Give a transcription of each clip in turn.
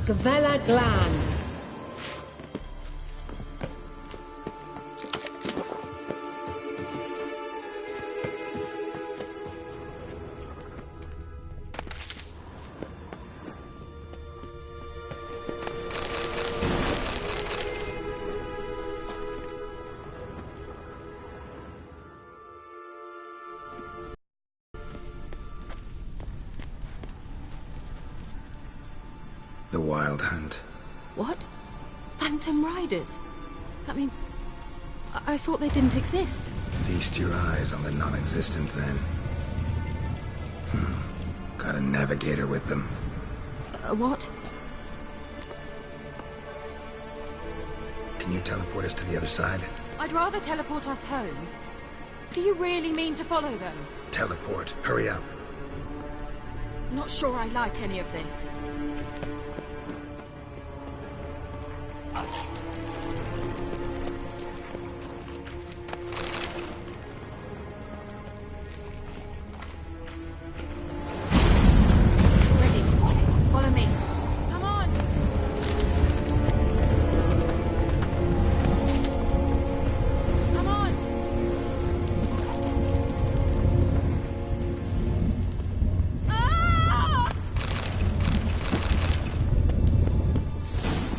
Gavella Glan. The Wild Hunt. What? Phantom Riders? That means... I thought they didn't exist. Feast your eyes on the non-existent then. Got a navigator with them. What? Can you teleport us to the other side? I'd rather teleport us home. Do you really mean to follow them? Teleport. Hurry up. Not sure I like any of this. Ready. Follow me. Come on! Come on! Ah!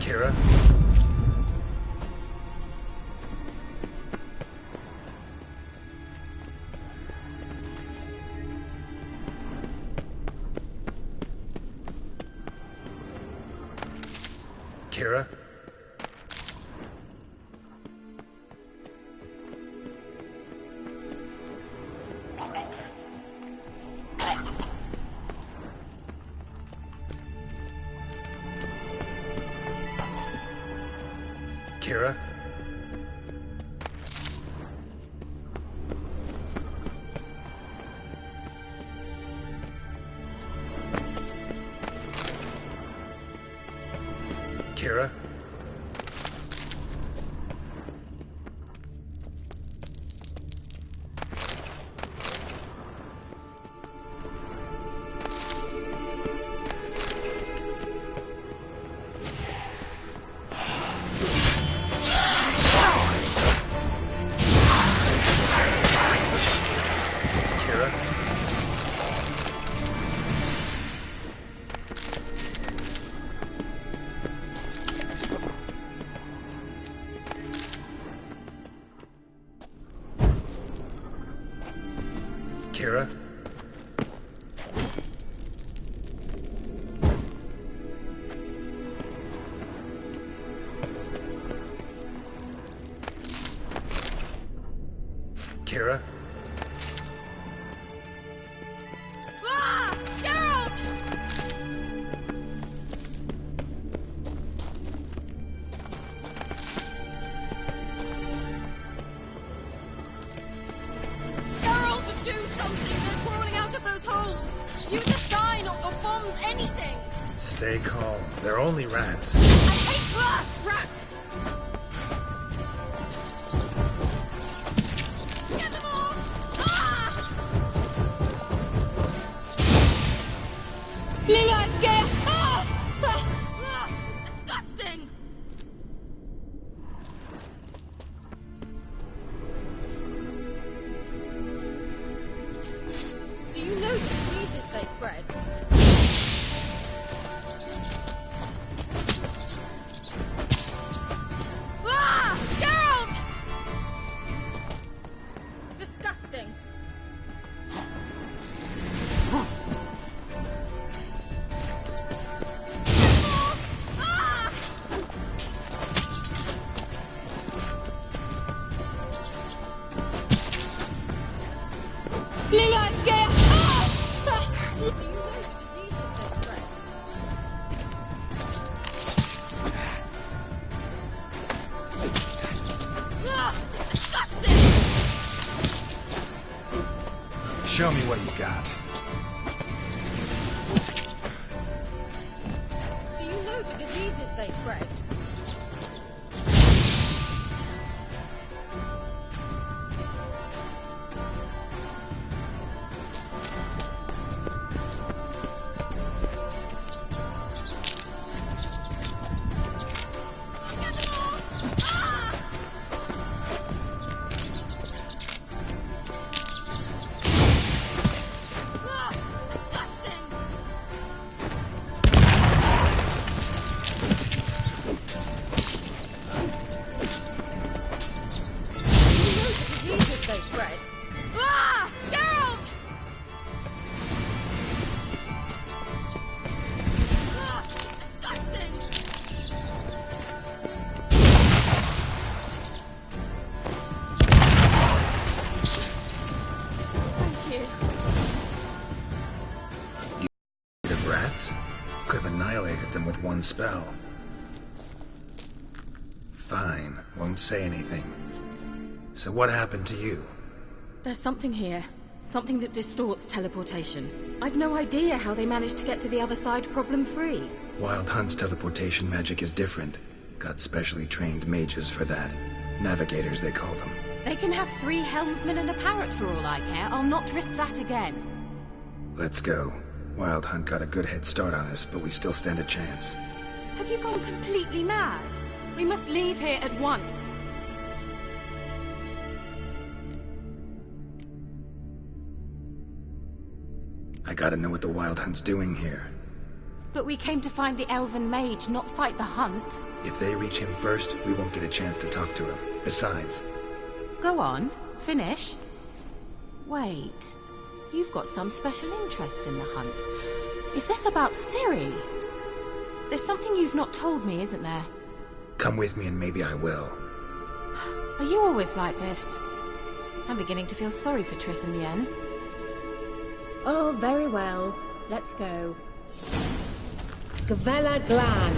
Kira? Kira? Kira? Kira? Kira? Kira? Kira? Ah! Geralt! Geralt, do something! They're crawling out of those holes! Use a sign or bombs, anything! Stay calm. They're only rats. I hate glass rats! Get them off! Ah! Ah! Ah! Disgusting! Do you know the diseases they spread? Ah! Geralt! Disgusting. Ah! Show me what you got. Do you know the diseases they spread? spread. Ah! Geralt! Ah! Disgusting! Thank you. The rats? Could have annihilated them with one spell. Fine, won't say anything. So what happened to you? There's something here. Something that distorts teleportation. I've no idea how they managed to get to the other side problem-free. Wild Hunt's teleportation magic is different. Got specially trained mages for that. Navigators, they call them. They can have 3 helmsmen and a parrot for all I care. I'll not risk that again. Let's go. Wild Hunt got a good head start on us, but we still stand a chance. Have you gone completely mad? We must leave here at once. I gotta know what the Wild Hunt's doing here. But we came to find the Elven Mage, not fight the hunt. If they reach him first, we won't get a chance to talk to him. Besides... Go on. Finish. Wait. You've got some special interest in the hunt. Is this about Ciri? There's something you've not told me, isn't there? Come with me and maybe I will. Are you always like this? I'm beginning to feel sorry for Triss and Yen. Oh, very well. Let's go. Gavella Glan.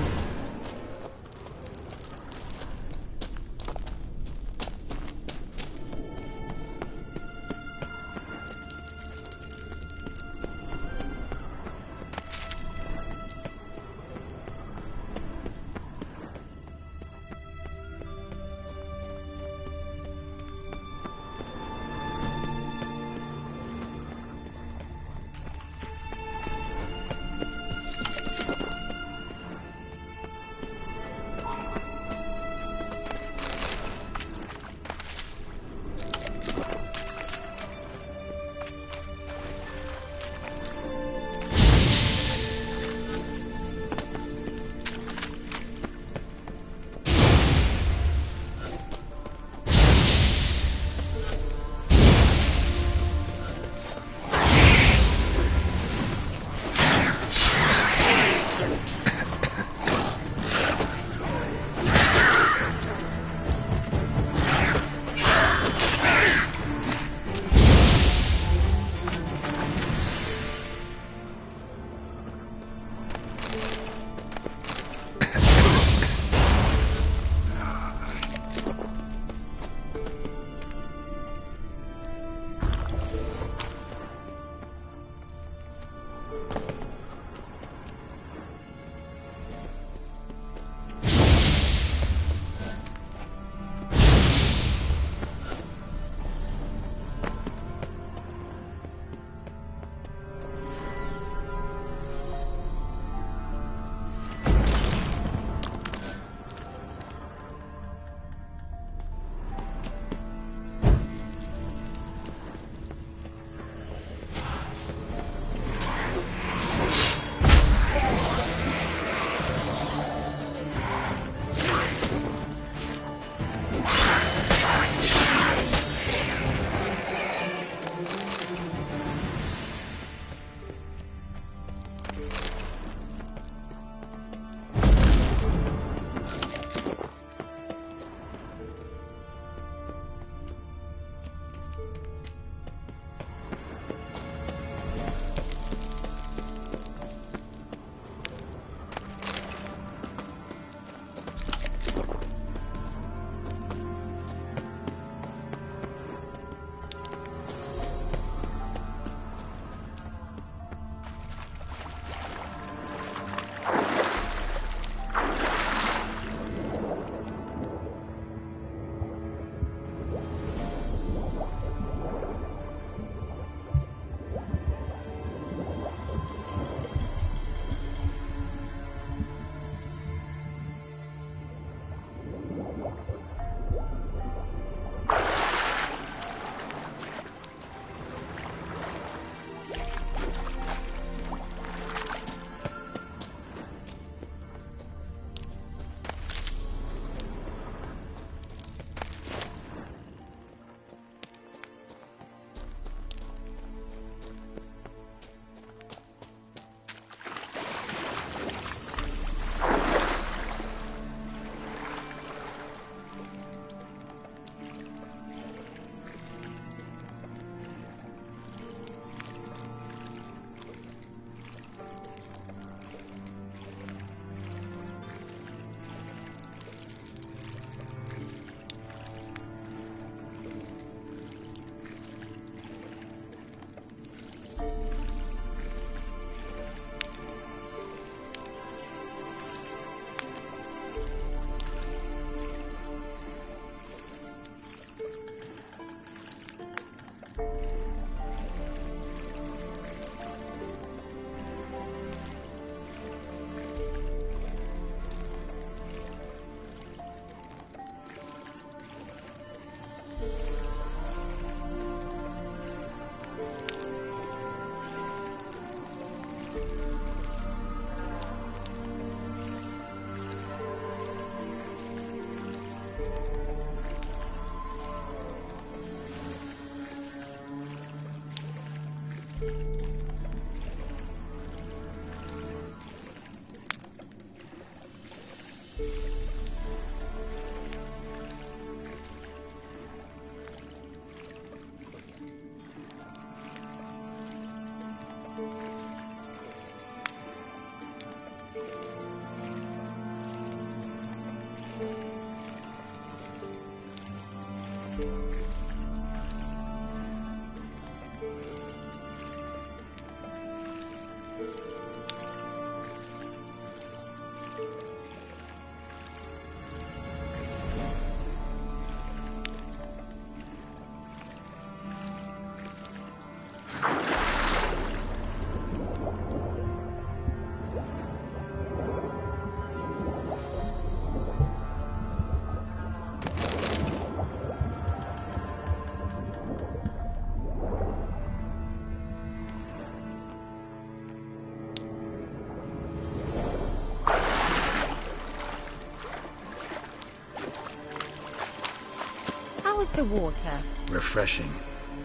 was the water? Refreshing.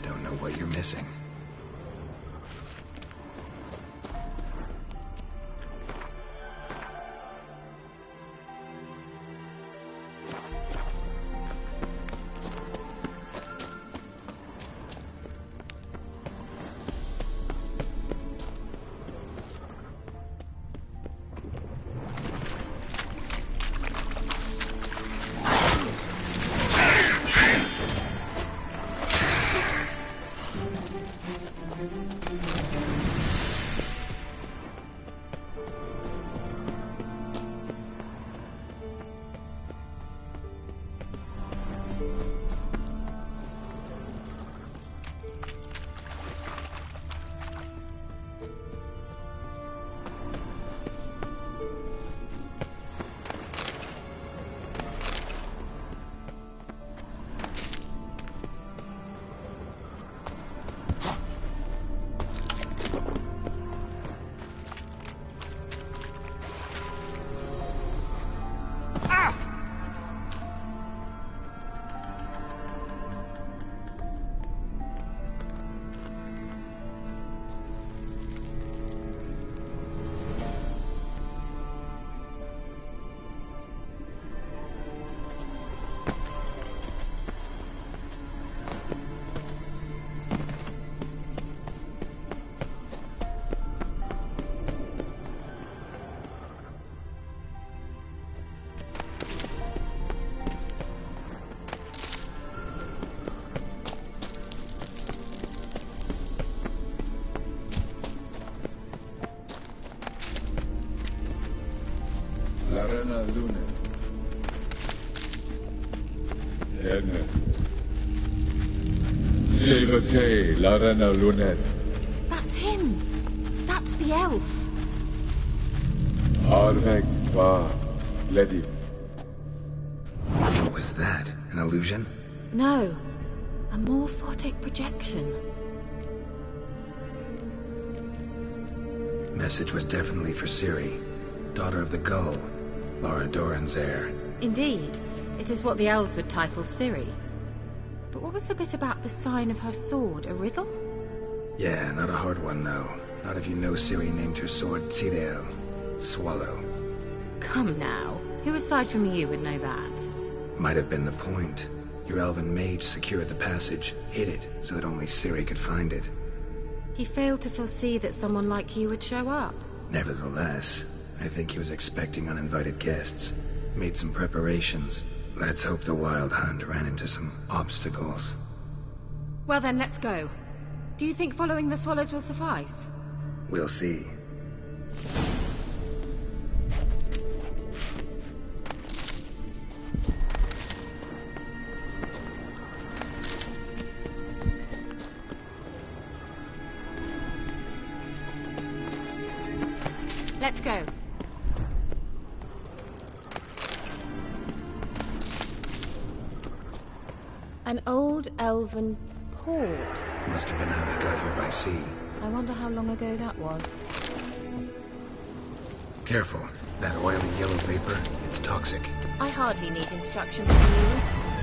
Don't know what you're missing. Larena Lunet. Erne. Jay Larena Lunet. That's him! That's the elf! Arvek Va Ledi. What was that? An illusion? No. A morphotic projection. Message was definitely for Ciri, daughter of the Gull, Lara Doran's heir. Indeed. It is what the elves would title Ciri. But what was the bit about the sign of her sword? A riddle? Yeah, not a hard one though. Not if you know Ciri named her sword Tidel. Swallow. Come now. Who aside from you would know that? Might have been the point. Your elven mage secured the passage, hid it, so that only Ciri could find it. He failed to foresee that someone like you would show up. Nevertheless, I think he was expecting uninvited guests. Made some preparations. Let's hope the Wild Hunt ran into some obstacles. Well then, let's go. Do you think following the swallows will suffice? We'll see. Let's go. An old elven port. Must have been how they got here by sea. I wonder how long ago that was. Careful. That oily yellow vapor, it's toxic. I hardly need instruction from you.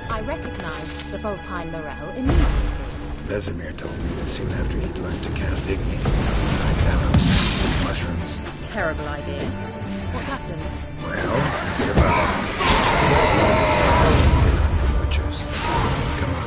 I recognized the Vulpine Morel immediately. Vesemir told me that soon after he'd learned to cast Igni, he tried out with mushrooms. Terrible idea. What happened? Well, I survived. Butchers. Come on.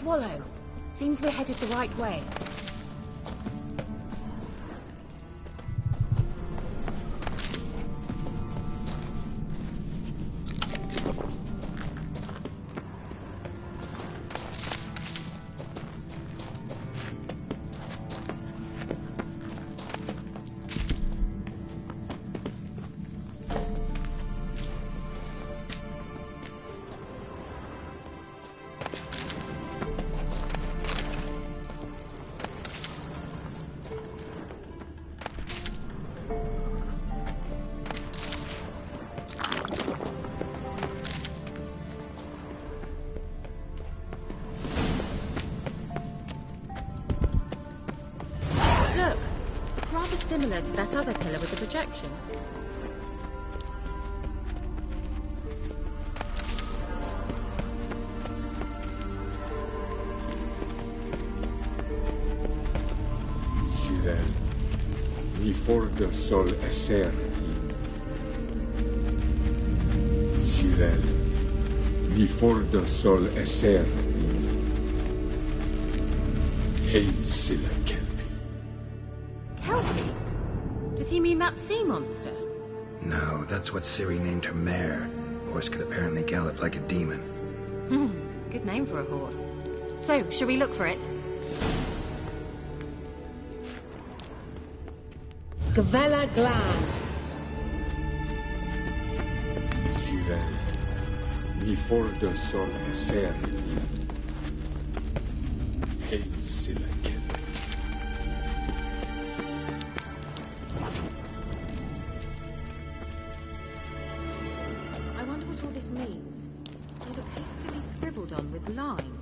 Swallow. Seems we're headed the right way. Look, it's rather similar to that other pillar with the projection. Sirel, ni forda sol esser Sirel, ni forda sol esser Hey silla kelpi. Kelpie? Does he mean that sea monster? No, that's what Ciri named her mare. Horse could apparently gallop like a demon. Good name for a horse. So, shall we look for it? Gavella Glan. Sirel, ni forda sol esser Hey silla kelpi. I wonder what all this means. They look hastily scribbled on with lime.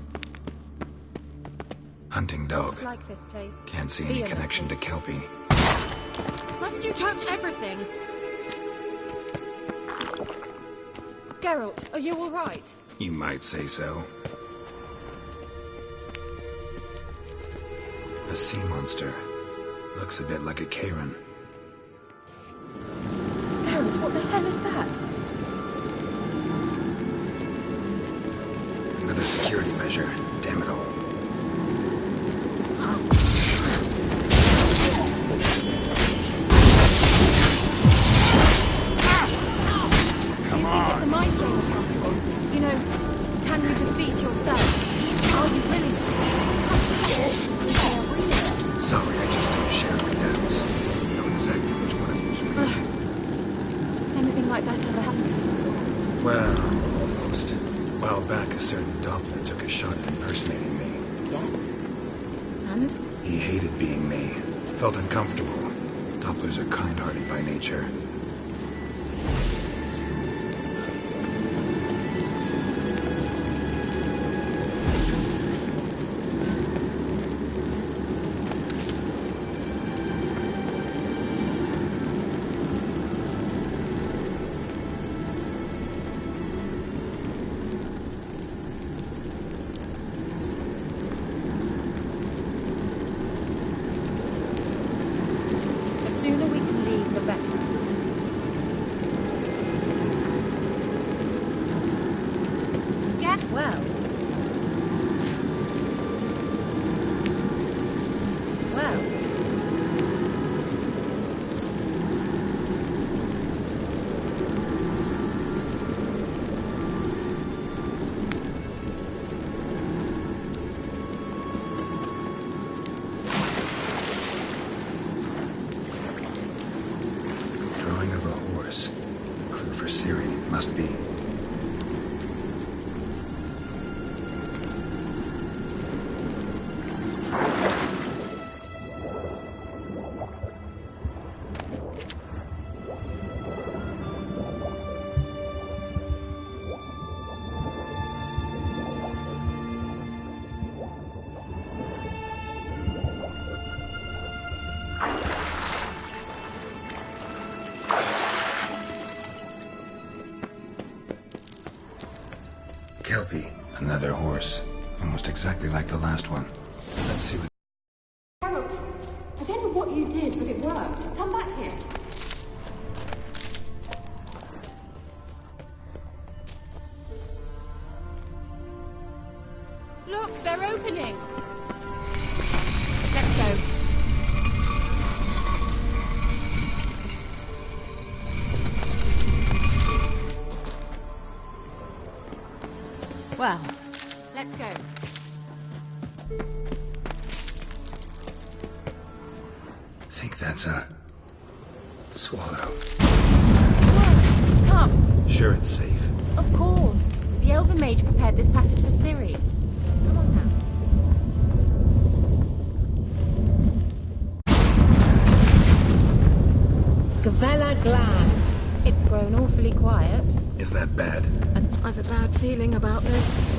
Hunting dog. It's like this place. Can't see any Vehemently. connection to Kelpie. Must you touch everything? Geralt, are you all right? You might say so. A sea monster. Looks a bit like a Karen. Geralt, what the hell is that? Another security measure. Damn it all. Do you think it's a mind game of some sort? You know, can you defeat yourself? Are you willing to? Is there real? Sorry, I just don't share my doubts. You know exactly which one of you's real. Anything like that ever happened to you? Well, almost. A while back, a certain Doppler took a shot at impersonating me. Yes. And? He hated being me. Felt uncomfortable. Dopplers are kind-hearted by nature. The sooner we can leave, the better. Get Well. Well. Drawing of a horse. Clue for Ciri. Must be. Kelpie. Another horse. Almost exactly like the last one. Let's see what... Geralt, I don't know what you did, but it worked. Come back here. Look, they're opening! Let's go. Well, let's go. Think that's a... swallow. Come! Sure it's safe. Of course. The Elven Mage prepared this passage for Ciri. Come on now. Gavella Glan. It's grown awfully quiet. Is that bad? I've a bad feeling about this.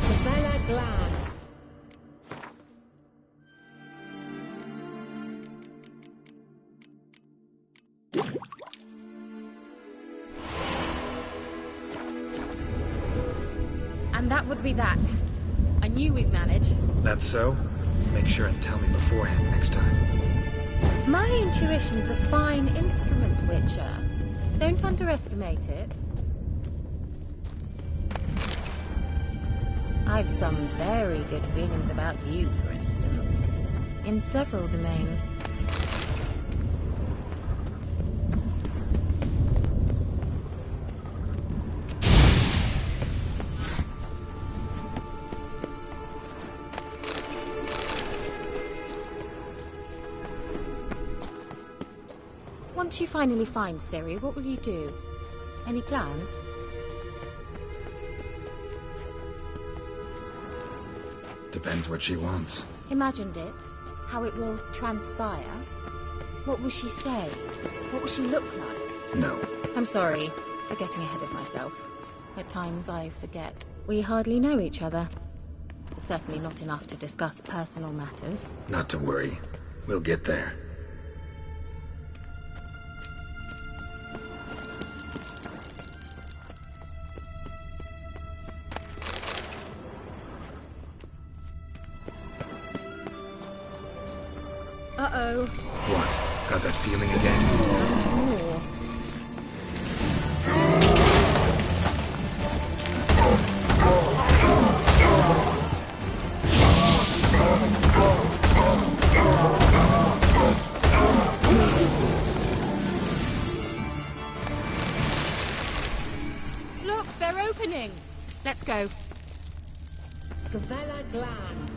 Gavella Glan. And that would be that. I knew we'd manage. That's so? Make sure and tell me beforehand next time. My intuition's a fine instrument, Witcher. Don't underestimate it. I've some very good feelings about you, for instance. In several domains. Once you finally find Ciri, what will you do? Any plans? Depends what she wants. Imagined it? How it will transpire? What will she say? What will she look like? No. I'm sorry for getting ahead of myself. At times I forget. We hardly know each other. Certainly not enough to discuss personal matters. Not to worry. We'll get there. Uh-oh. What? Got that feeling again? More. Look, they're opening. Let's go. Gavella Glan.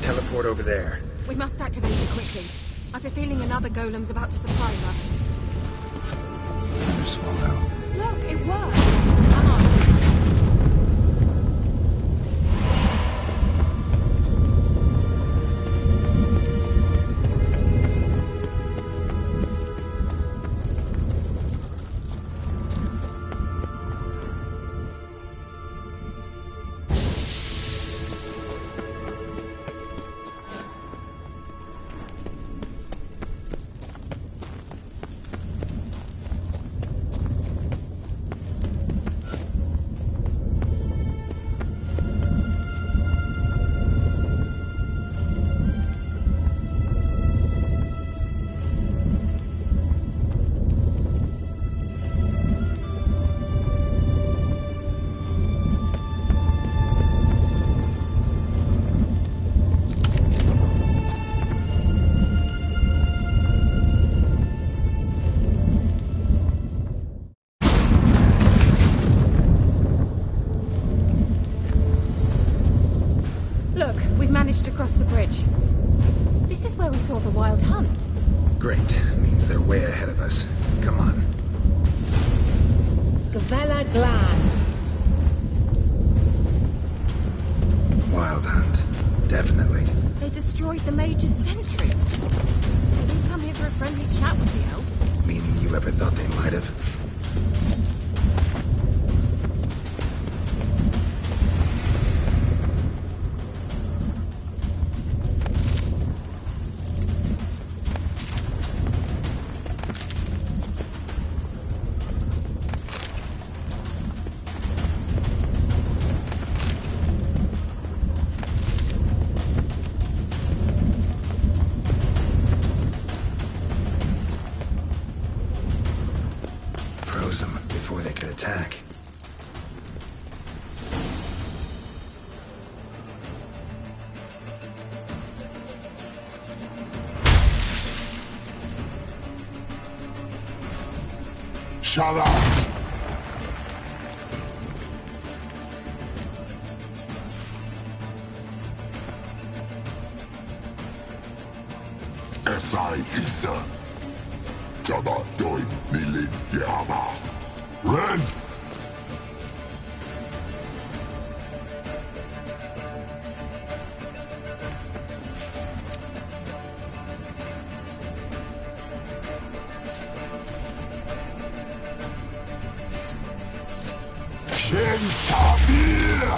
Teleport over there. We must activate it quickly. I've a feeling another golem's about to surprise us. Another swallow. Look, it worked! Come on. Look, we've managed to cross the bridge. This is where we saw the Wild Hunt. Great. Means they're way ahead of us. Come on. Gavella Glan. Wild hunt. Definitely. They destroyed the Mage's sentries. They didn't come here for a friendly chat with the elf. Meaning you ever thought they might have? Before they could attack. Shut up! Esai Isa. Jaba Doi Nilin Yama. Ren! Shentabir!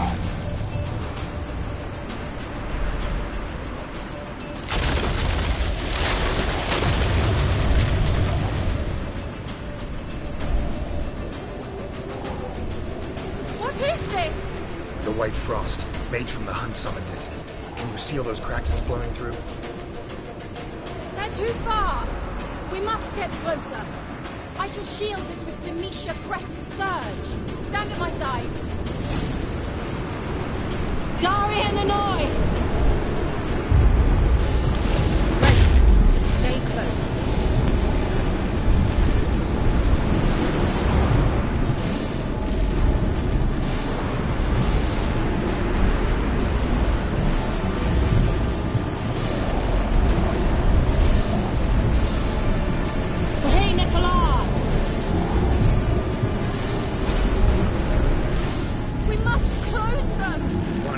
The White Frost. Mage from the Hunt summoned it. Can you seal those cracks it's blowing through? They're too far. We must get closer. I shall shield us with Demetia Crest's surge. Stand at my side. Darian Hanoi! Ready. Stay close.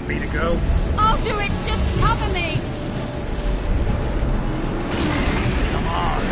Me to go? I'll do it. Just cover me. Come on!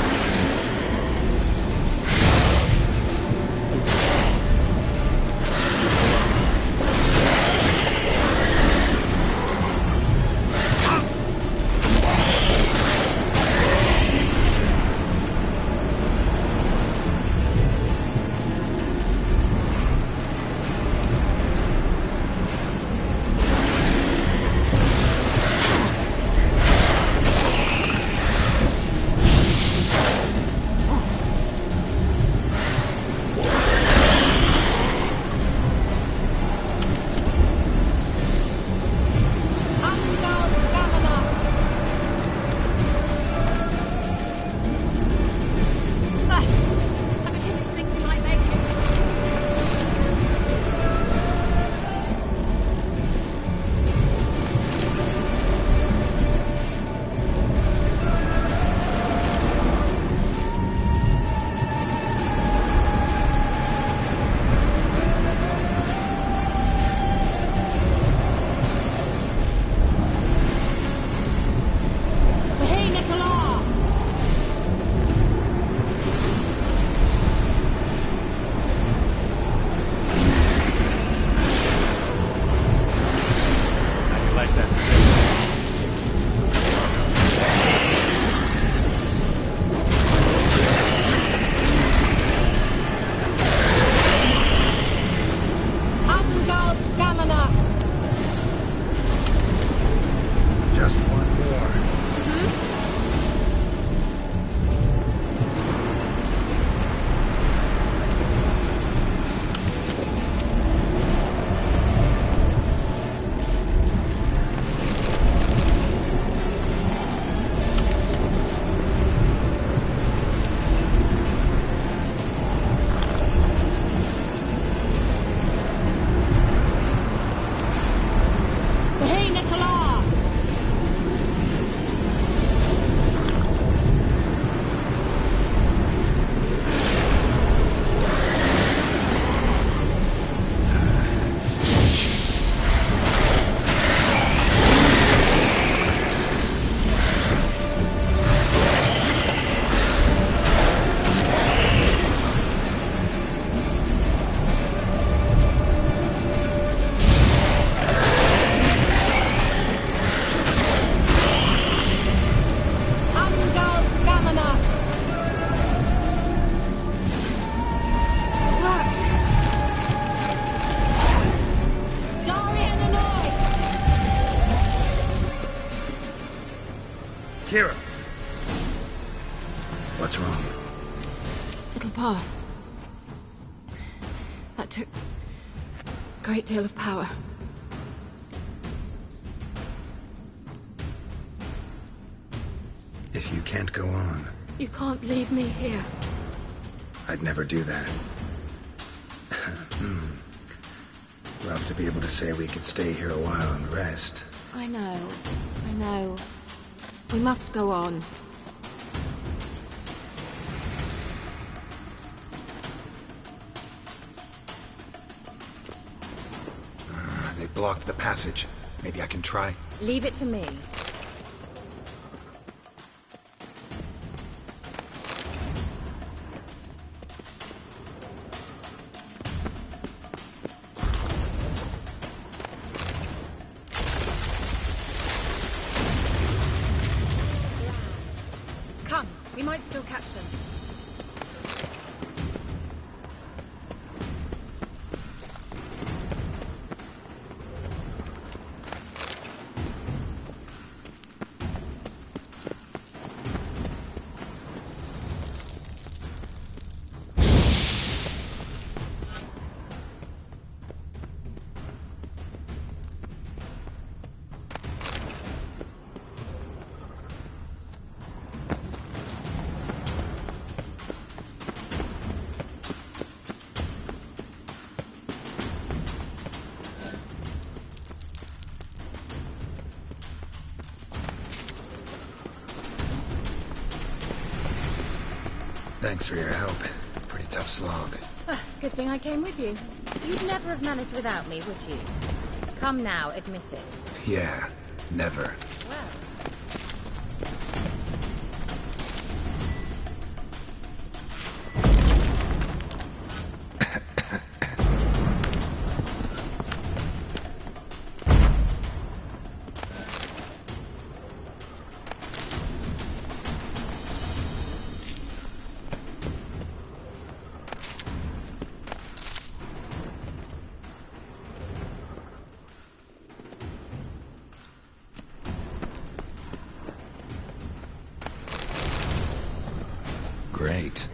Kira! What's wrong? It'll pass. That took a great deal of power. If you can't go on, You can't leave me here. I'd never do that. Love to be able to say we could stay here a while and rest. I know. We must go on. They blocked the passage. Maybe I can try. Leave it to me. Come, we might still catch them. Thanks for your help. Pretty tough slog. Good thing I came with you. You'd never have managed without me, would you? Come now, admit it. Yeah, never. Well, Great.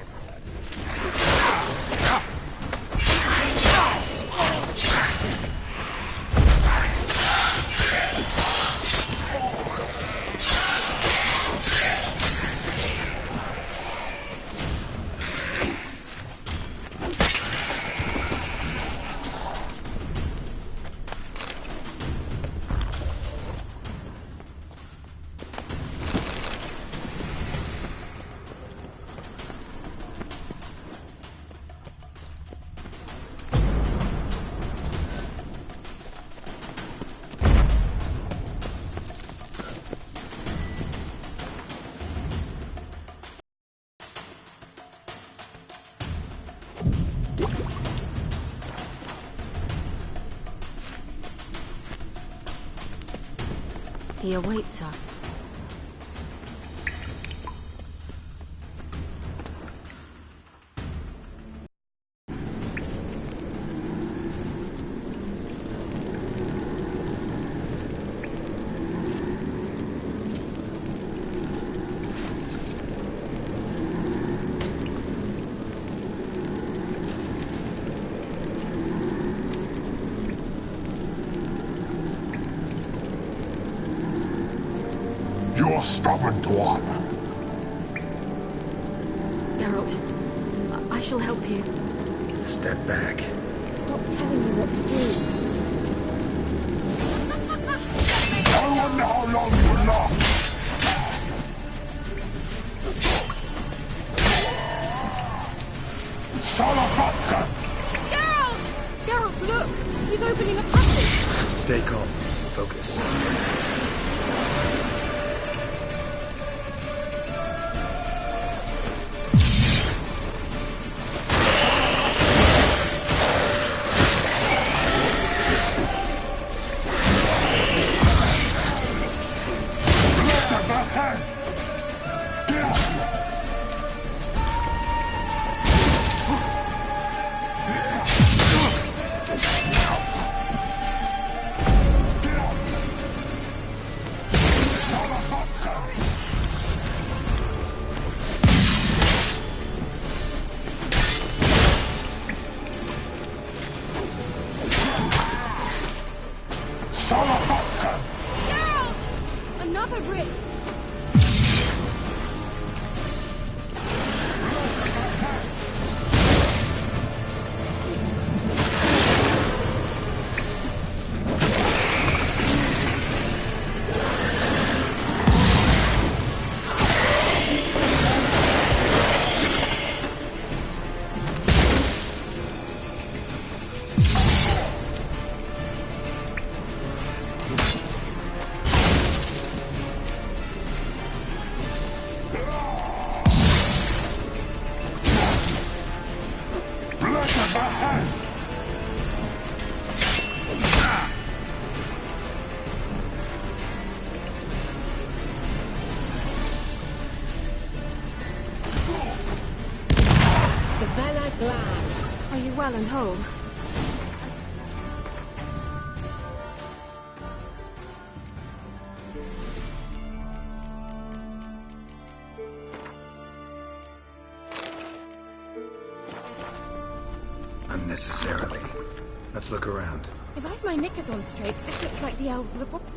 He awaits us. You're stubborn, Tuan. Geralt, I shall help you. Step back. Stop telling me what to do. I wonder how long you will last. Salafatka! Geralt! Geralt, look! He's opening a passage! Stay calm. Focus. rift! Are you well and whole? Unnecessarily. Let's look around. If I've my knickers on straight, this looks like the elves' laboratory.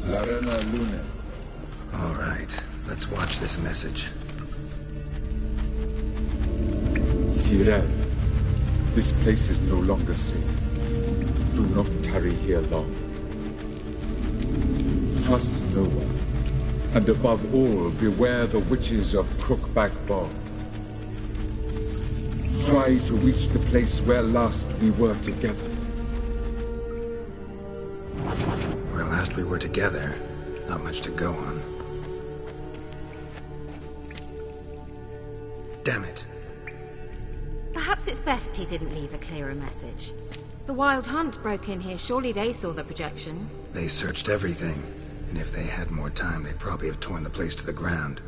Larena Luna. All right, let's watch this message. Cyril, this place is no longer safe. Do not tarry here long. Trust no one. And above all, beware the witches of Crookback Bog. Try to reach the place where last we were together. Where last we were together, not much to go on. Damn it. Perhaps it's best he didn't leave a clearer message. The Wild Hunt broke in here. Surely they saw the projection. They searched everything, and if they had more time, they'd probably have torn the place to the ground.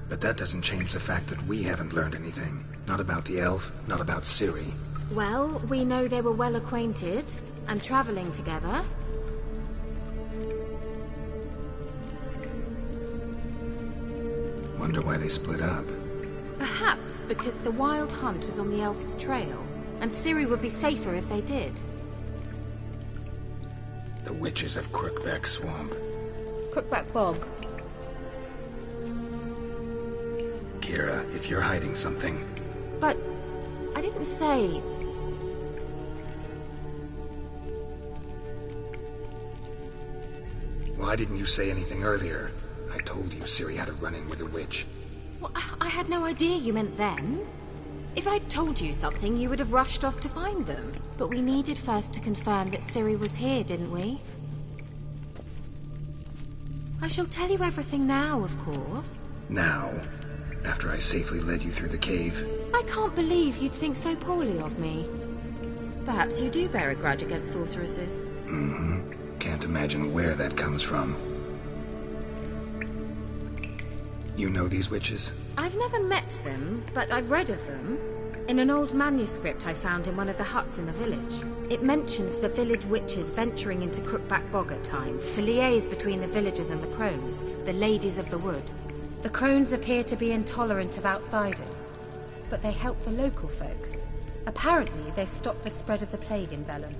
But that doesn't change the fact that we haven't learned anything. Not about the elf, not about Ciri. Well, we know they were well acquainted and traveling together. Wonder why they split up. Perhaps because the Wild Hunt was on the elf's trail, and Ciri would be safer if they did. The witches of Crookback Swamp. Crookback Bog. Kira, if you're hiding something... But I didn't say... Why didn't you say anything earlier? I told you Ciri had a run-in with a witch. Well, I had no idea you meant then. If I'd told you something, you would have rushed off to find them. But we needed first to confirm that Ciri was here, didn't we? I shall tell you everything now, of course. Now? After I safely led you through the cave? I can't believe you'd think so poorly of me. Perhaps you do bear a grudge against sorceresses. Mm-hmm. Can't imagine where that comes from. You know these witches? I've never met them, but I've read of them. In an old manuscript I found in one of the huts in the village. It mentions the village witches venturing into Crookback Bog at times to liaise between the villagers and the crones, the ladies of the wood. The crones appear to be intolerant of outsiders, but they help the local folk. Apparently, they stop the spread of the plague in Velen.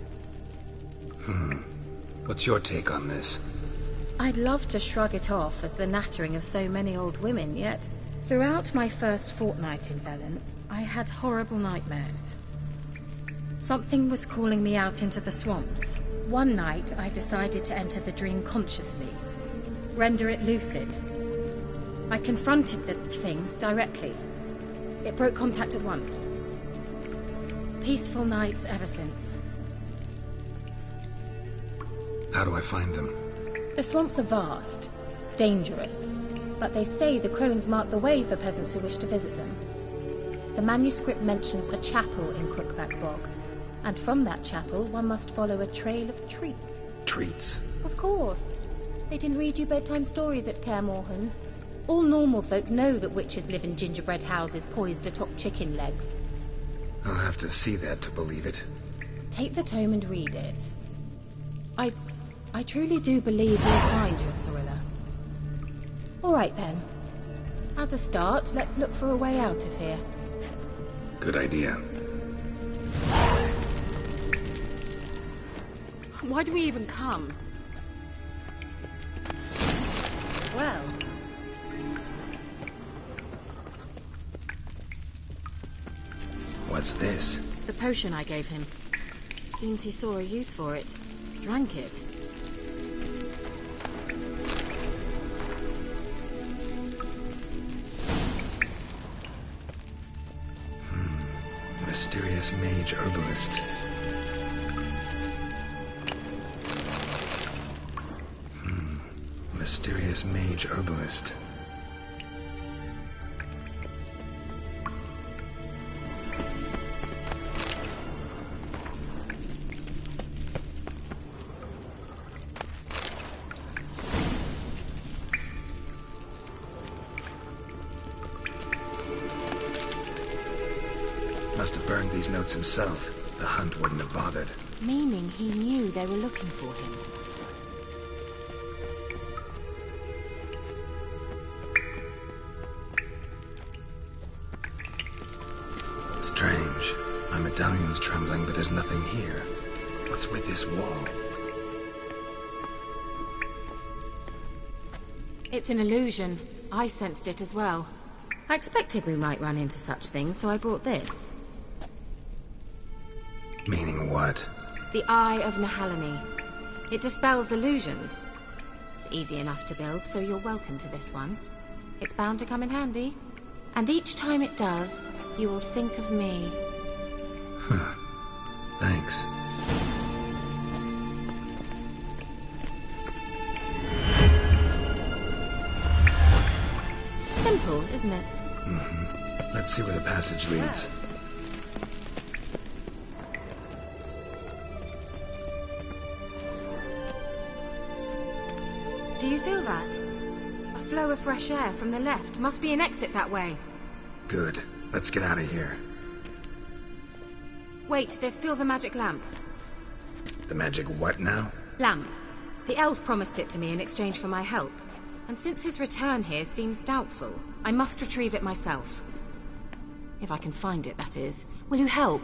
What's your take on this? I'd love to shrug it off as the nattering of so many old women, yet Throughout my first fortnight in Velen, I had horrible nightmares. Something was calling me out into the swamps. One night, I decided to enter the dream consciously, render it lucid. I confronted the thing directly. It broke contact at once. Peaceful nights ever since. How do I find them? The swamps are vast, dangerous, but they say the crones mark the way for peasants who wish to visit them. The manuscript mentions a chapel in Crookback Bog, and from that chapel one must follow a trail of treats. Treats? Of course. They didn't read you bedtime stories at Kaer Morhen. All normal folk know that witches live in gingerbread houses poised atop chicken legs. I'll have to see that to believe it. Take the tome and read it. I truly do believe you'll find your Cirilla. All right then. As a start, let's look for a way out of here. Good idea. Why do we even come? Well... What's this? The potion I gave him. Seems he saw a use for it. Drank it. Mysterious mage herbalist. Mysterious mage herbalist. Must have burned these notes himself. The hunt wouldn't have bothered. Meaning he knew they were looking for him. Strange. My medallion's trembling, but there's nothing here. What's with this wall? It's an illusion. I sensed it as well. I expected we might run into such things, so I brought this. Meaning what? The Eye of Nehaleni. It dispels illusions. It's easy enough to build, so you're welcome to this one. It's bound to come in handy. And each time it does, you will think of me. Huh. Thanks. Simple, isn't it? Mm-hmm. Let's see where the passage leads. Do you feel that? A flow of fresh air from the left. Must be an exit that way. Good. Let's get out of here. Wait, there's still the magic lamp. The magic what now? Lamp. The elf promised it to me in exchange for my help. And since his return here seems doubtful, I must retrieve it myself. If I can find it, that is. Will you help?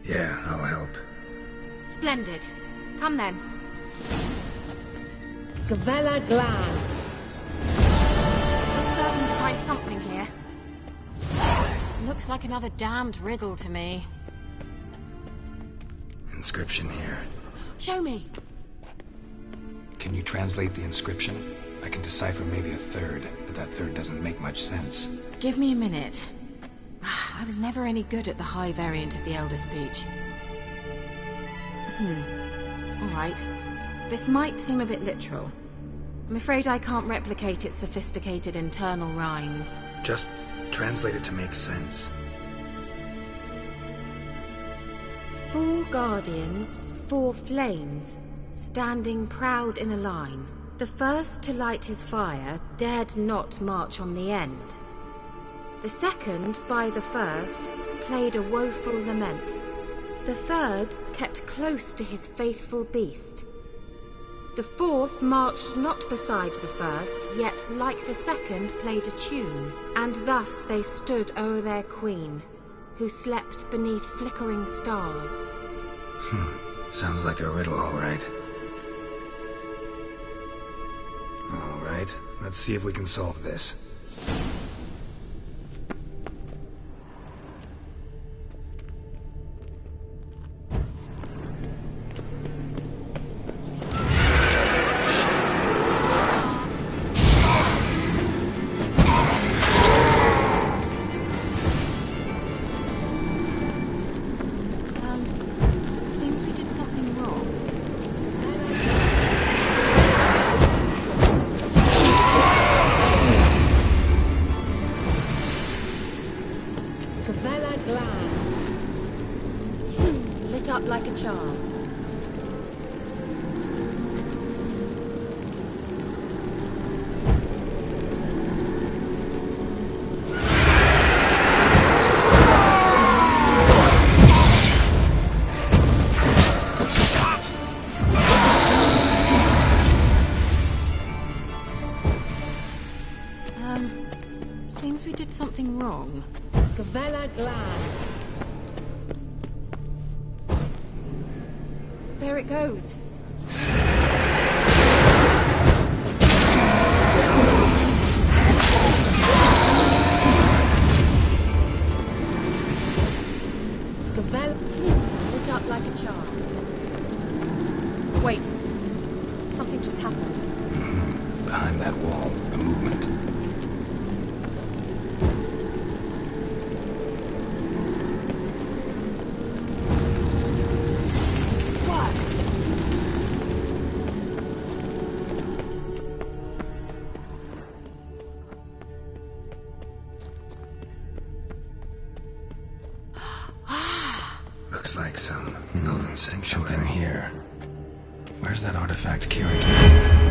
Yeah, I'll help. Splendid. Come then. Gavella Glan. We're certain to find something here. Looks like another damned riddle to me. Inscription here. Show me. Can you translate the inscription? I can decipher maybe a third, but that third doesn't make much sense. Give me a minute. I was never any good at the high variant of the Elder Speech. All right. This might seem a bit literal. I'm afraid I can't replicate its sophisticated internal rhymes. Just translate it to make sense. 4 guardians, 4 flames, standing proud in a line. The first to light his fire dared not march on the end. The second, by the first, played a woeful lament. The third kept close to his faithful beast. The fourth marched not beside the first, yet, like the second, played a tune. And thus they stood o'er their queen, who slept beneath flickering stars. Sounds like a riddle, all right. All right. right, let's see if we can solve this. Seems we did something wrong. Gavella Glad. Lit up like a charm. Seems we did something wrong. Gavella Glad. There it goes. Gavella lit up like a charm. Wait. Something just happened. Behind that wall, a movement. Looks like some elven sanctuary here. Where's that artifact Kira gave?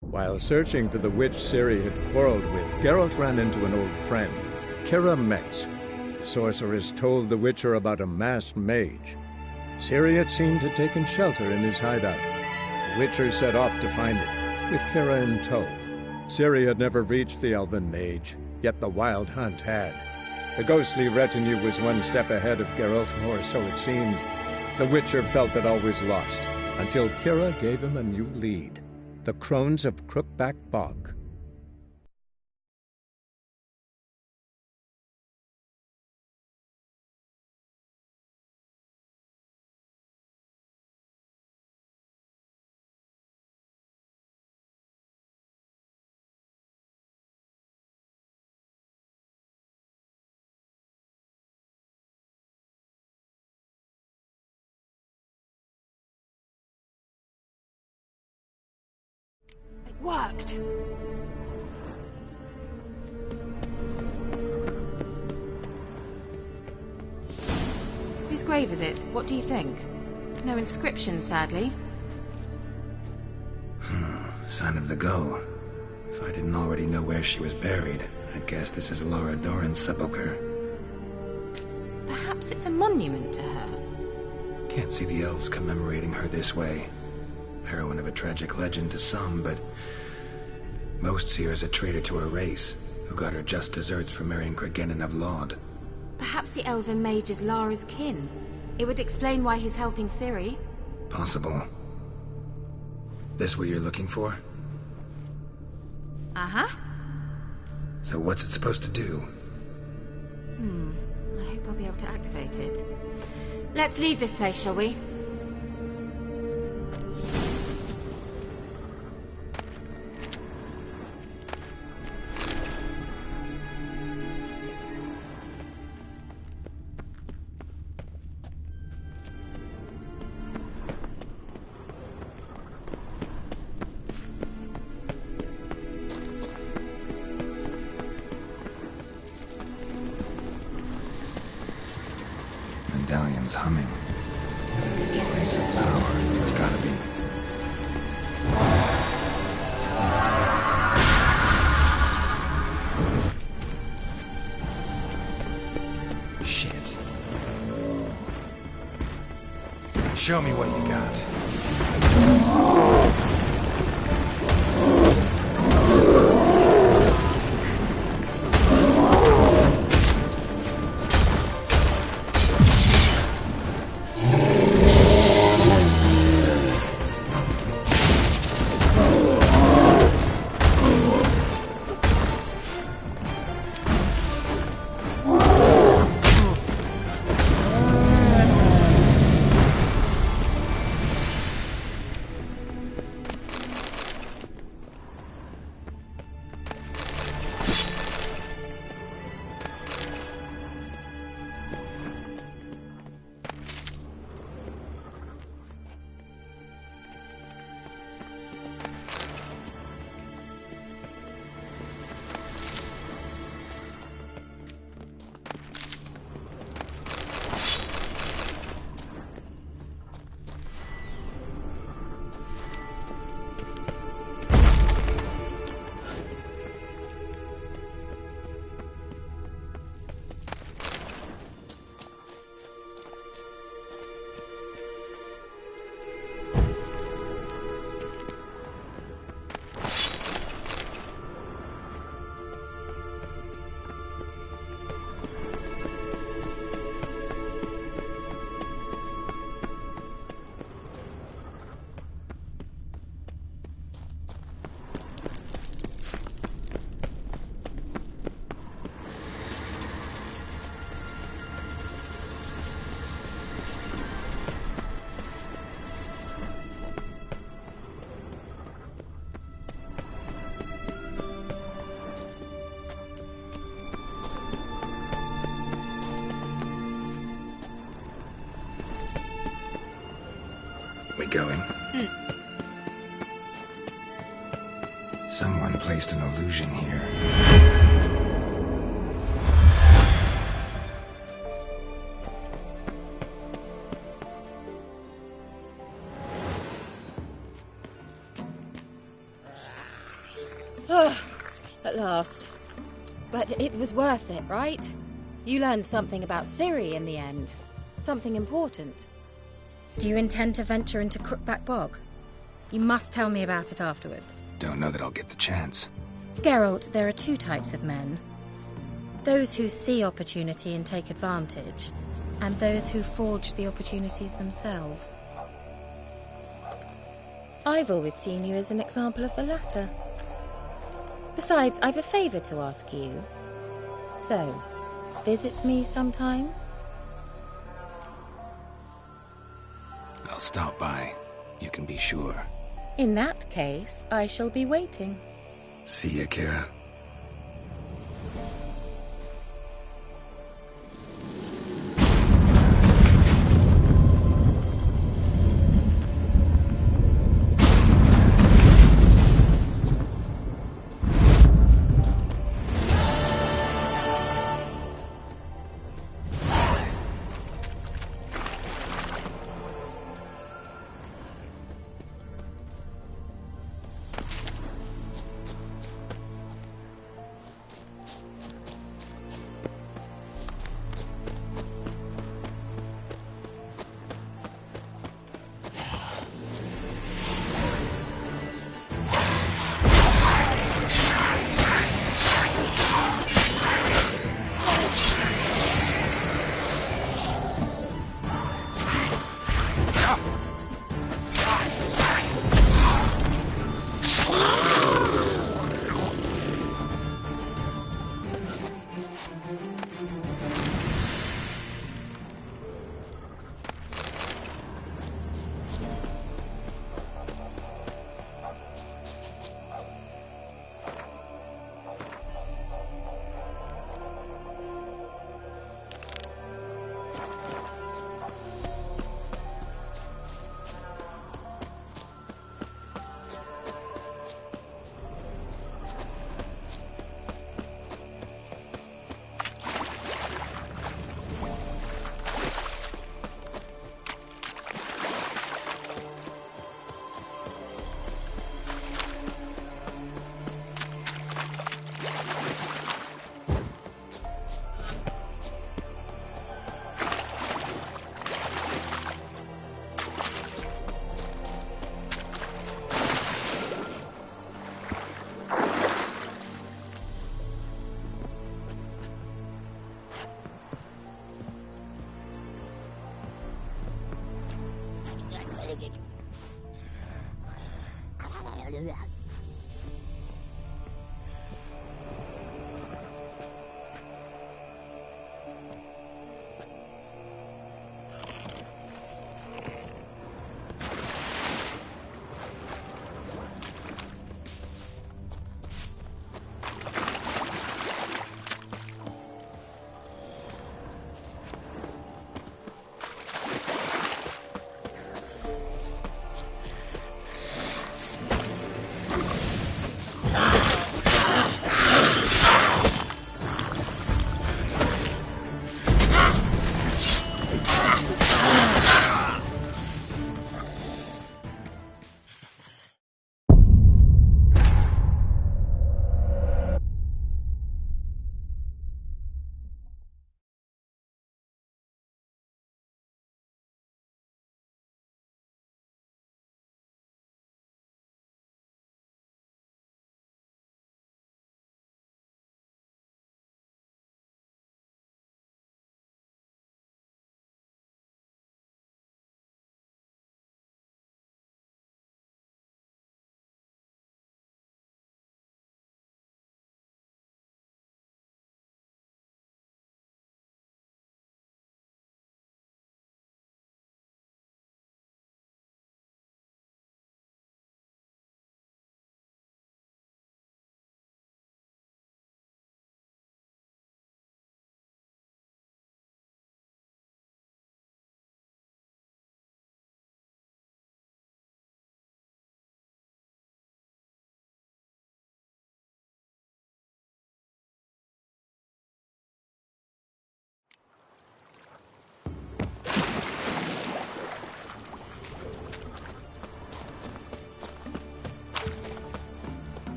While searching for the witch Ciri had quarreled with, Geralt ran into an old friend, Kira Metz. The sorceress told the Witcher about a masked mage. Ciri had seemed to have taken shelter in his hideout. The Witcher set off to find it, with Kira in tow. Ciri had never reached the elven mage, yet the Wild Hunt had. The ghostly retinue was one step ahead of Geralt, or so it seemed. The Witcher felt that all was lost, until Kira gave him a new lead. The Crones of Crookback Bog. Worked. Whose grave is it? What do you think? No inscription, sadly. Sign of the gull. If I didn't already know where she was buried, I'd guess this is Lara Dorren's sepulchre. Perhaps it's a monument to her. Can't see the elves commemorating her this way. Heroine of a tragic legend to some, but most see her as a traitor to her race, who got her just deserts for marrying Cregennan of Laud. Perhaps the elven mage is Lara's kin. It would explain why he's helping Ciri. Possible. This what you're looking for? Uh-huh. So what's it supposed to do? I hope I'll be able to activate it. Let's leave this place, shall we? Medallion's humming. Place of power, it's gotta be. Shit. Show me what you got. We going? Someone placed an illusion here. At last. But it was worth it, right? You learned something about Ciri in the end. Something important. Do you intend to venture into Crookback Bog? You must tell me about it afterwards. Don't know that I'll get the chance. Geralt, there are two types of men. Those who see opportunity and take advantage, and those who forge the opportunities themselves. I've always seen you as an example of the latter. Besides, I've a favor to ask you. So, visit me sometime? I'll stop by. You can be sure. In that case, I shall be waiting. See ya, Kira.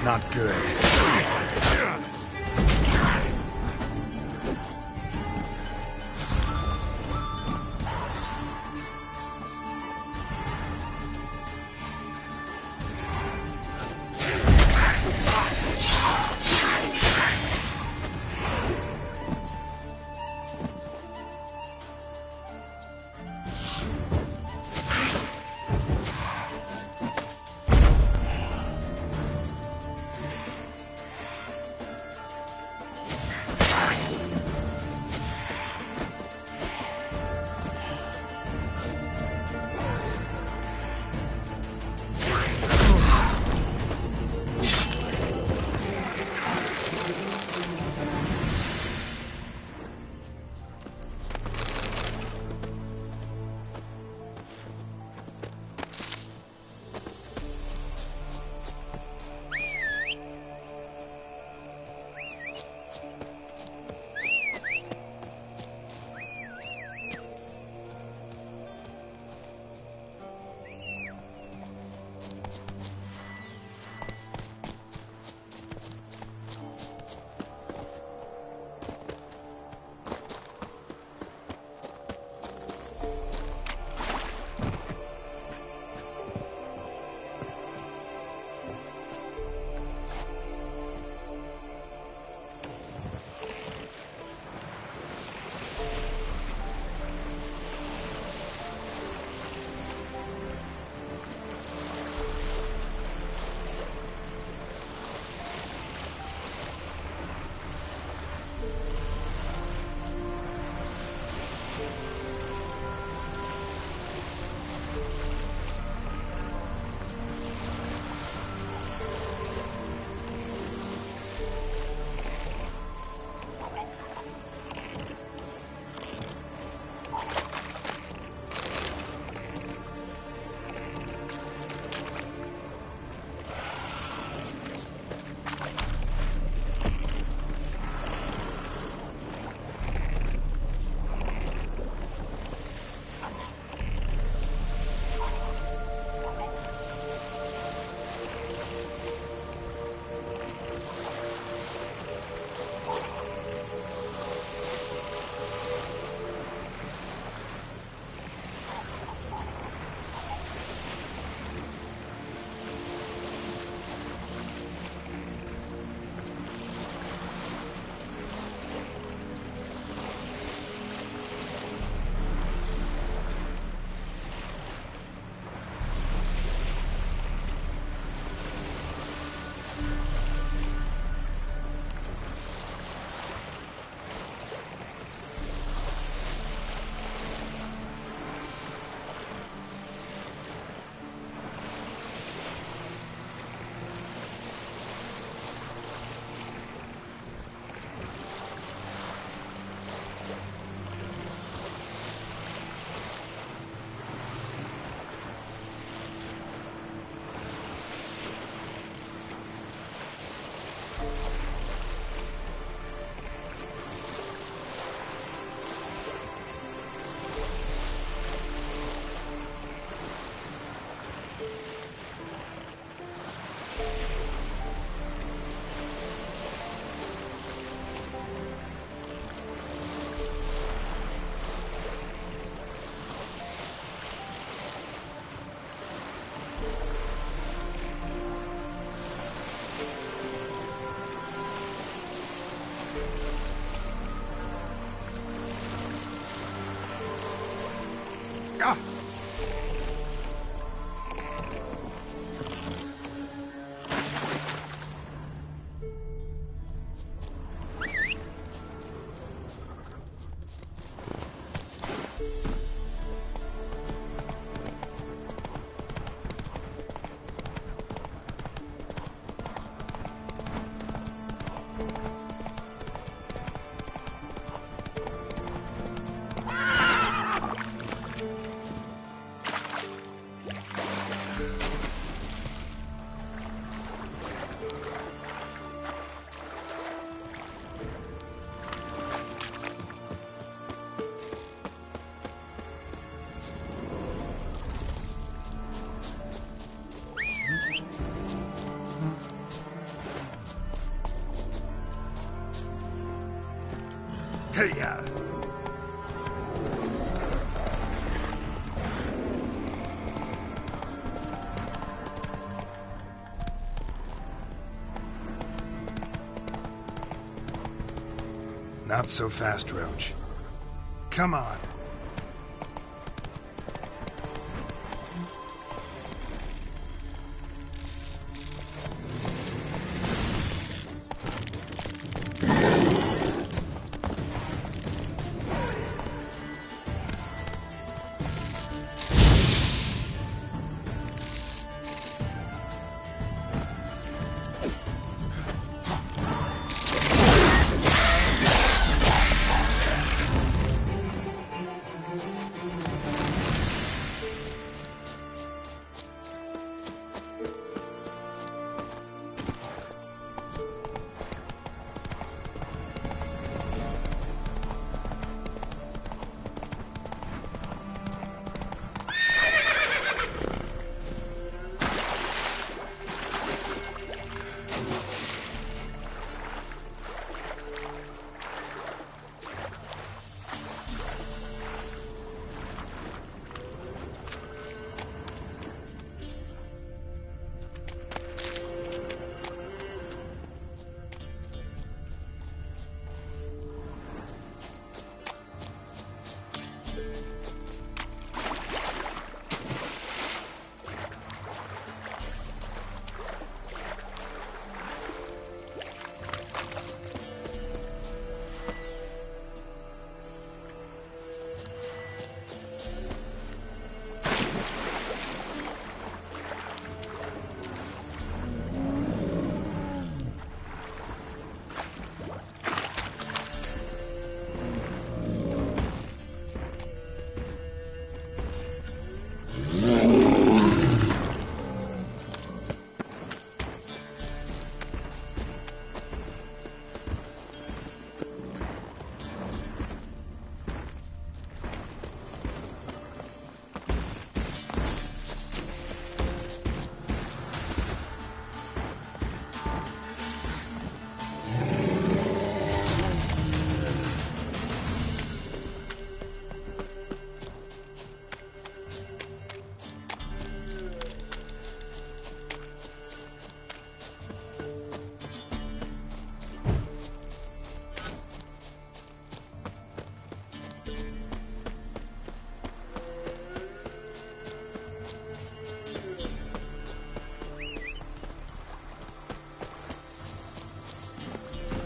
Not good. to ya! Not so fast, Roach. Come on.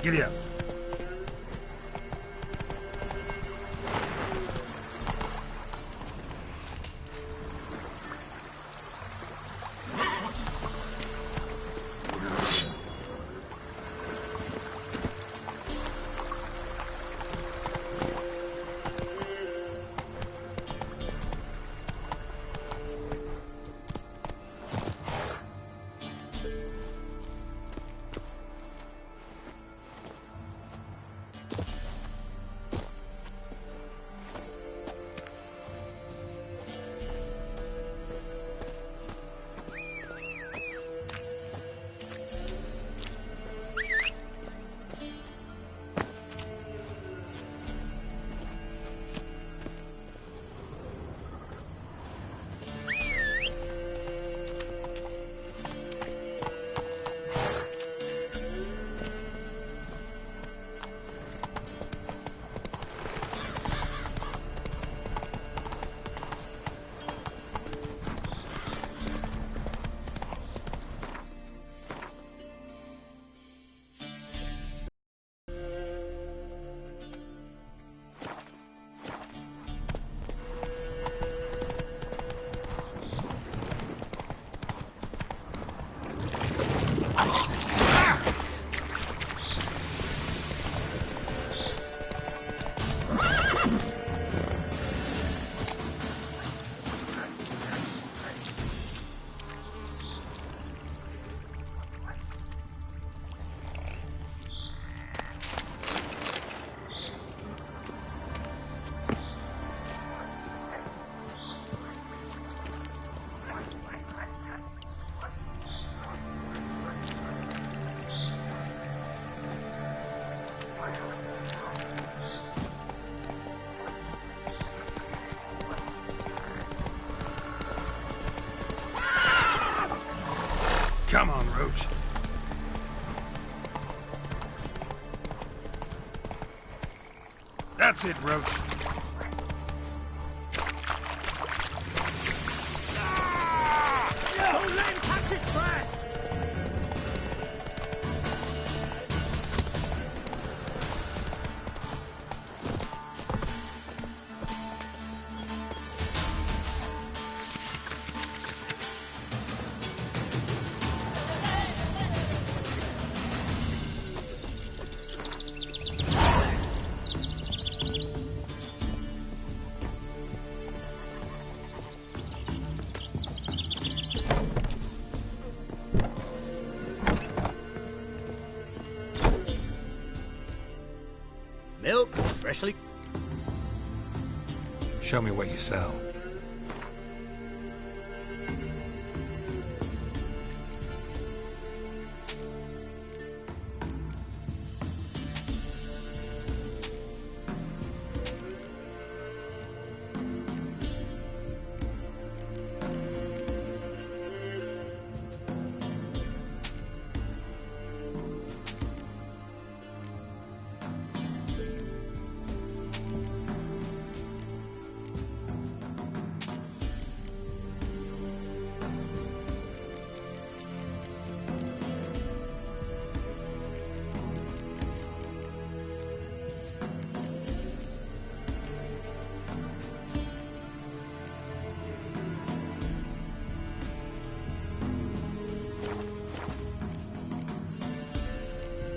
Giddy up. Come on, Roach. That's it, Roach. Don't let him catch his breath! Milk, freshly. Show me what you sell.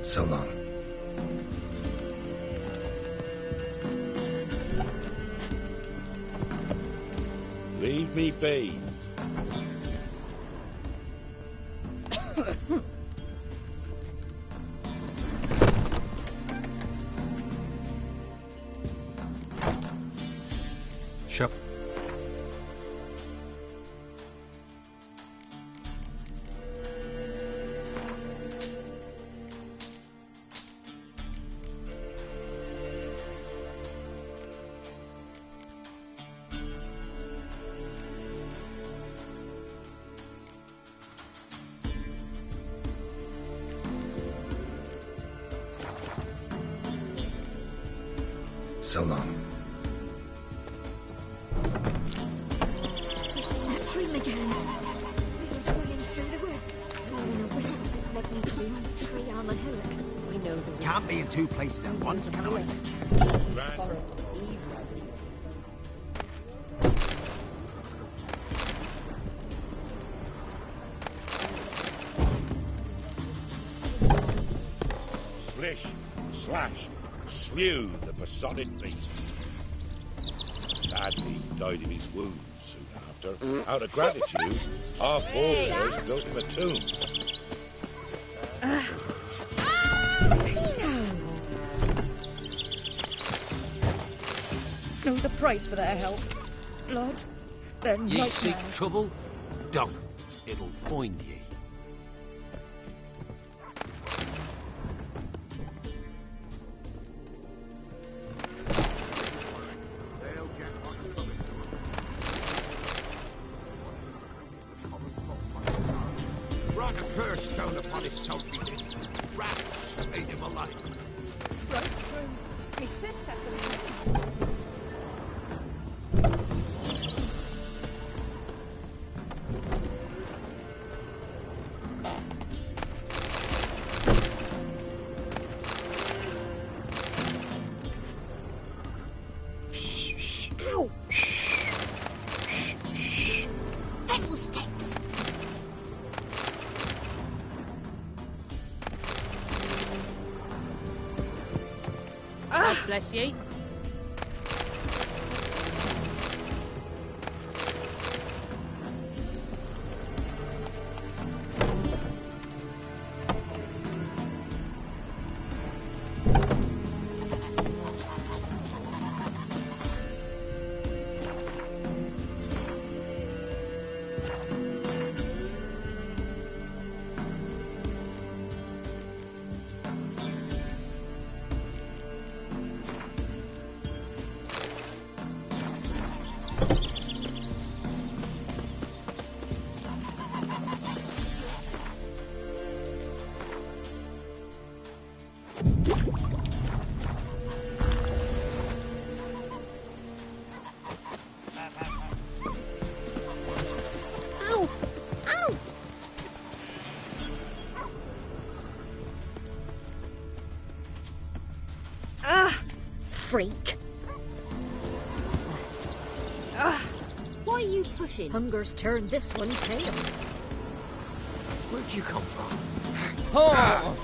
So long. Leave me be. Show. So long. I've seen that dream again. We was running through the woods, following a whisper that led me to the old tree on the hillock. We know the can't be in two places at once, can I? Slish, slash, slew the besotted beast. Sadly, he died of his wounds soon after. Out of gratitude, our forebears built him a tomb. Know the price for their help. Blood, their Ye nightmares. seek trouble? Don't. It'll find ye. Brought a curse down upon his self he did. Rats ate him alive. Right through. My sis set the same. Ow! Fiddlesticks! God bless you. freak. Why are you pushing? Hunger's turned this one pale. Where'd you come from? Oh!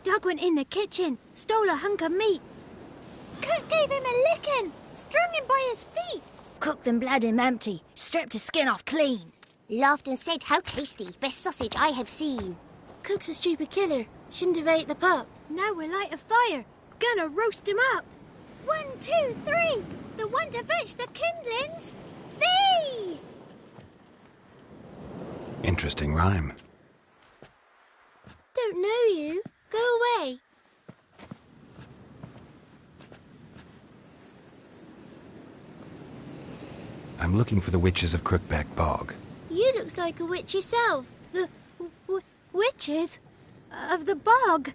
Doug went in the kitchen, stole a hunk of meat. Cook gave him a licking, strung him by his feet. Cooked and bled him empty, stripped his skin off clean. Laughed and said, "How tasty, best sausage I have seen." Cook's a stupid killer, shouldn't have ate the pup. Now we'll light a fire, gonna roast him up. 1, 2, 3, the one to fetch the kindlings, thee! Interesting rhyme. Don't know you. Go away. I'm looking for the witches of Crookback Bog. You looks like a witch yourself. The witches? Of the bog?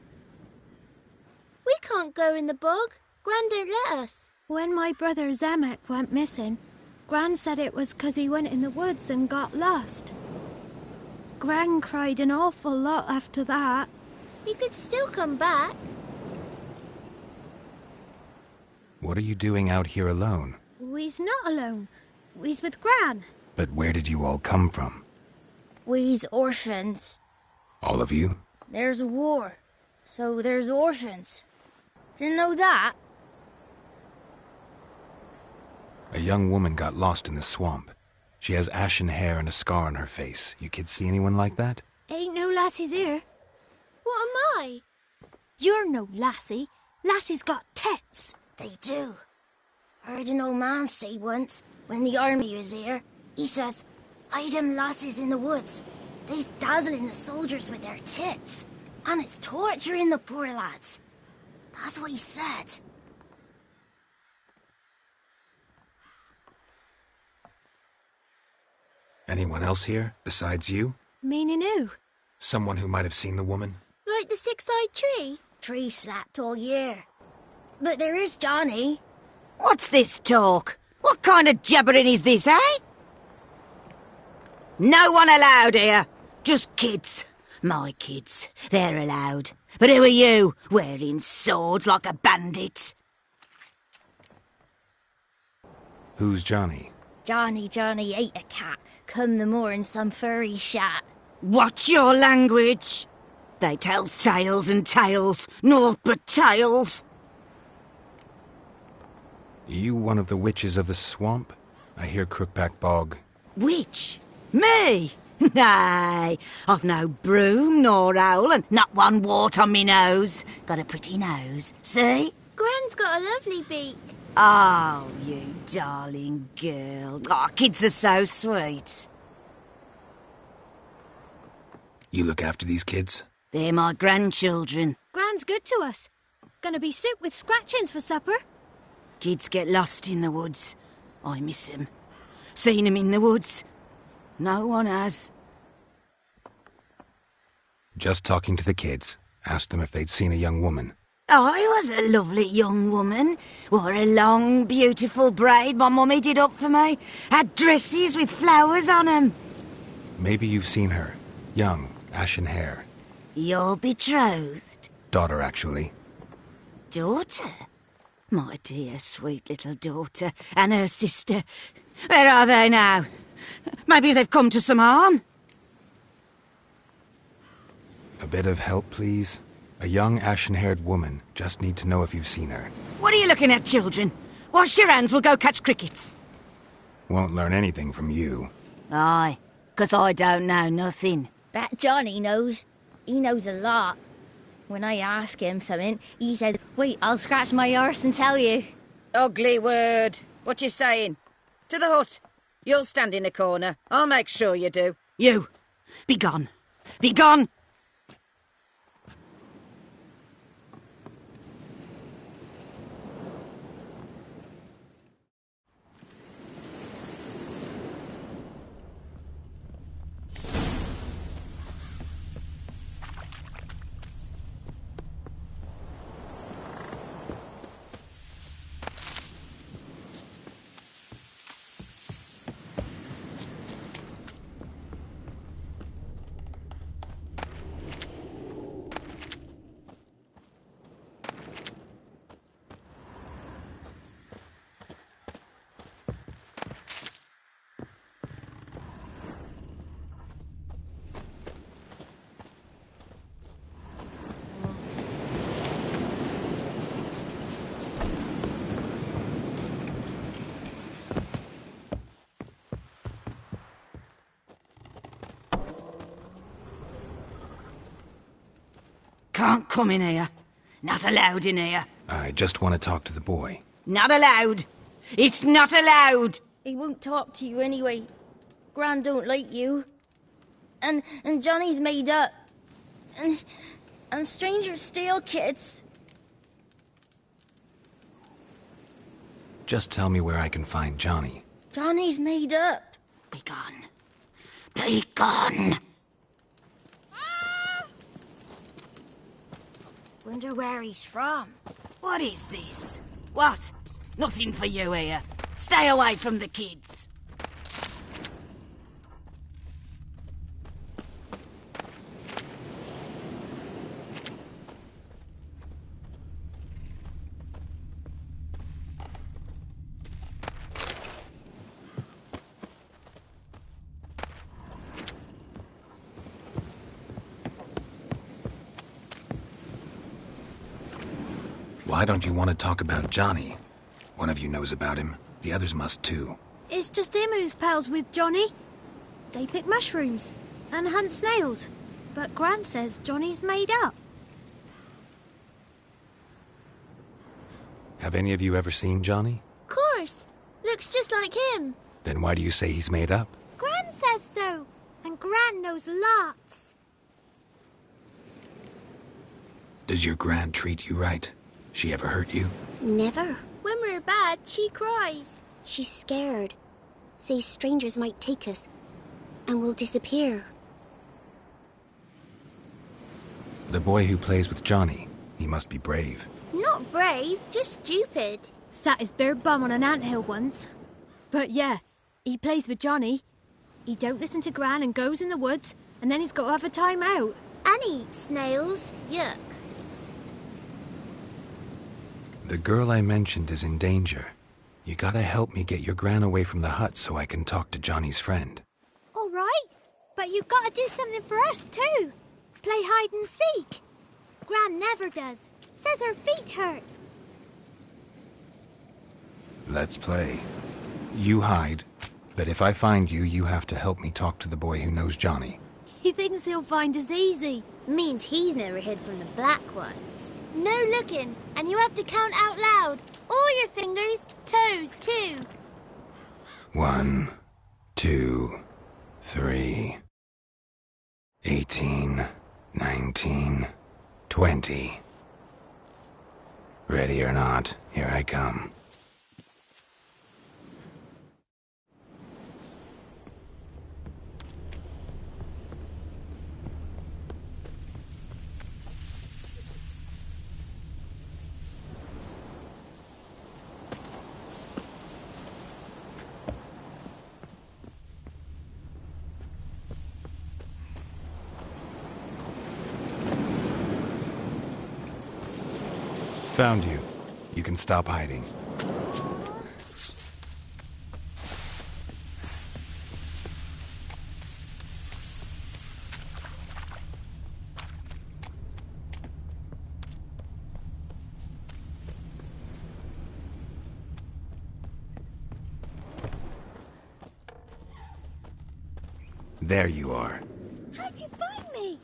We can't go in the bog. Gran don't let us. When my brother Zemek went missing, Gran said it was 'cause he went in the woods and got lost. Gran cried an awful lot after that. He could still come back. What are you doing out here alone? We's not alone. We's with Gran. But where did you all come from? We's orphans. All of you? There's a war, so there's orphans. Didn't know that? A young woman got lost in the swamp. She has ashen hair and a scar on her face. You kids see anyone like that? Ain't no lassies here. What am I? You're no lassie. Lassie's got tits. They do. Heard an old man say once, when the army was here, he says, "Hide them lasses in the woods. They's dazzling the soldiers with their tits. And it's torturing the poor lads." That's what he said. Anyone else here, besides you? Meaning who? Someone who might have seen the woman? Like the six-eyed tree? Tree slapped all year. But there is Johnny. What's this talk? What kind of jabbering is this, eh? No one allowed here. Just kids. My kids. They're allowed. But who are you, wearing swords like a bandit? Who's Johnny? Johnny ate a cat. Come the more in some furry shat. Watch your language. They tells tales and tales, naught but tales. You one of the witches of the swamp? I hear Crookback Bog. Witch? Me? Nay, I've no broom nor owl and not one wart on me nose. Got a pretty nose, see? Gran's got a lovely beak. Oh, you darling girl. Oh, kids are so sweet. You look after these kids? They're my grandchildren. Gran's good to us. Gonna be soup with scratchings for supper. Kids get lost in the woods. I miss 'em. Seen 'em in the woods. No one has. Just talking to the kids. Asked them if they'd seen a young woman. I was a lovely young woman. Wore a long, beautiful braid my mummy did up for me. Had dresses with flowers on 'em. Maybe you've seen her. Young, ashen hair. You're betrothed? Daughter, actually. Daughter? My dear, sweet little daughter. And her sister. Where are they now? Maybe they've come to some harm? A bit of help, please? A young, ashen-haired woman. Just need to know if you've seen her. What are you looking at, children? Wash your hands, we'll go catch crickets. Won't learn anything from you. Aye, 'cause I don't know nothing. That Johnny knows. He knows a lot. When I ask him something, he says, "Wait, I'll scratch my arse and tell you." Ugly word. What you saying? To the hut. You'll stand in a corner. I'll make sure you do. You, be gone. Be gone! Can't come in here. Not allowed in here. I just want to talk to the boy. Not allowed. It's not allowed. He won't talk to you anyway. Gran don't like you. And Johnny's made up. And strangers steal kids. Just tell me where I can find Johnny. Johnny's made up. Be gone. Be gone. Wonder where he's from. What is this? What? Nothing for you here. Stay away from the kids. Why don't you want to talk about Johnny? One of you knows about him. The others must too. It's just him who's pals with Johnny. They pick mushrooms and hunt snails. But Gran says Johnny's made up. Have any of you ever seen Johnny? Of course. Looks just like him. Then why do you say he's made up? Gran says so. And Gran knows lots. Does your Gran treat you right? She ever hurt you? Never. When we're bad, she cries. She's scared. Says strangers might take us. And we'll disappear. The boy who plays with Johnny, he must be brave. Not brave, just stupid. Sat his bare bum on an anthill once. But yeah, he plays with Johnny. He don't listen to Gran and goes in the woods, and then he's got to have a time out. And he eats snails. Yuck. The girl I mentioned is in danger. You gotta help me get your Gran away from the hut so I can talk to Johnny's friend. All right, but you've got to do something for us too. Play hide and seek. Gran never does. Says her feet hurt. Let's play. You hide, but if I find you, you have to help me talk to the boy who knows Johnny. He thinks he'll find us easy. Means he's never hid from the black ones. No looking, and you have to count out loud. All your fingers, toes too. 1, 2, 3, 18, 19, 20. Ready or not, here I come. Found you. You can stop hiding. There you are. How'd you find me?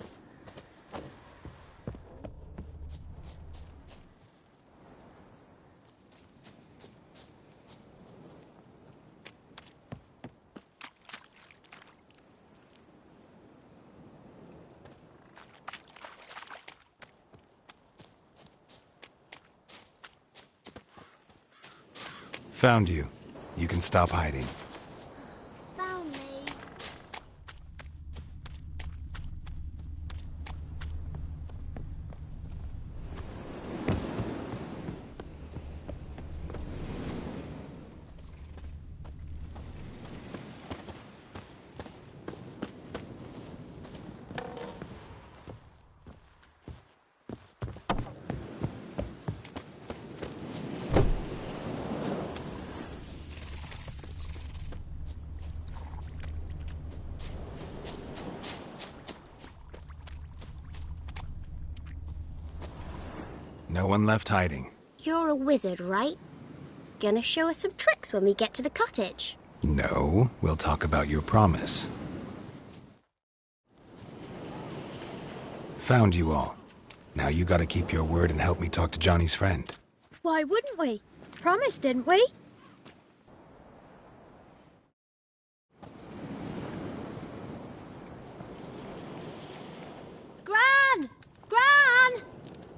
Found you. You can stop hiding. Found me. No one left hiding. You're a wizard, right? Gonna show us some tricks when we get to the cottage. No, we'll talk about your promise. Found you all. Now you gotta keep your word and help me talk to Johnny's friend. Why wouldn't we? Promised, didn't we? Gran! Gran!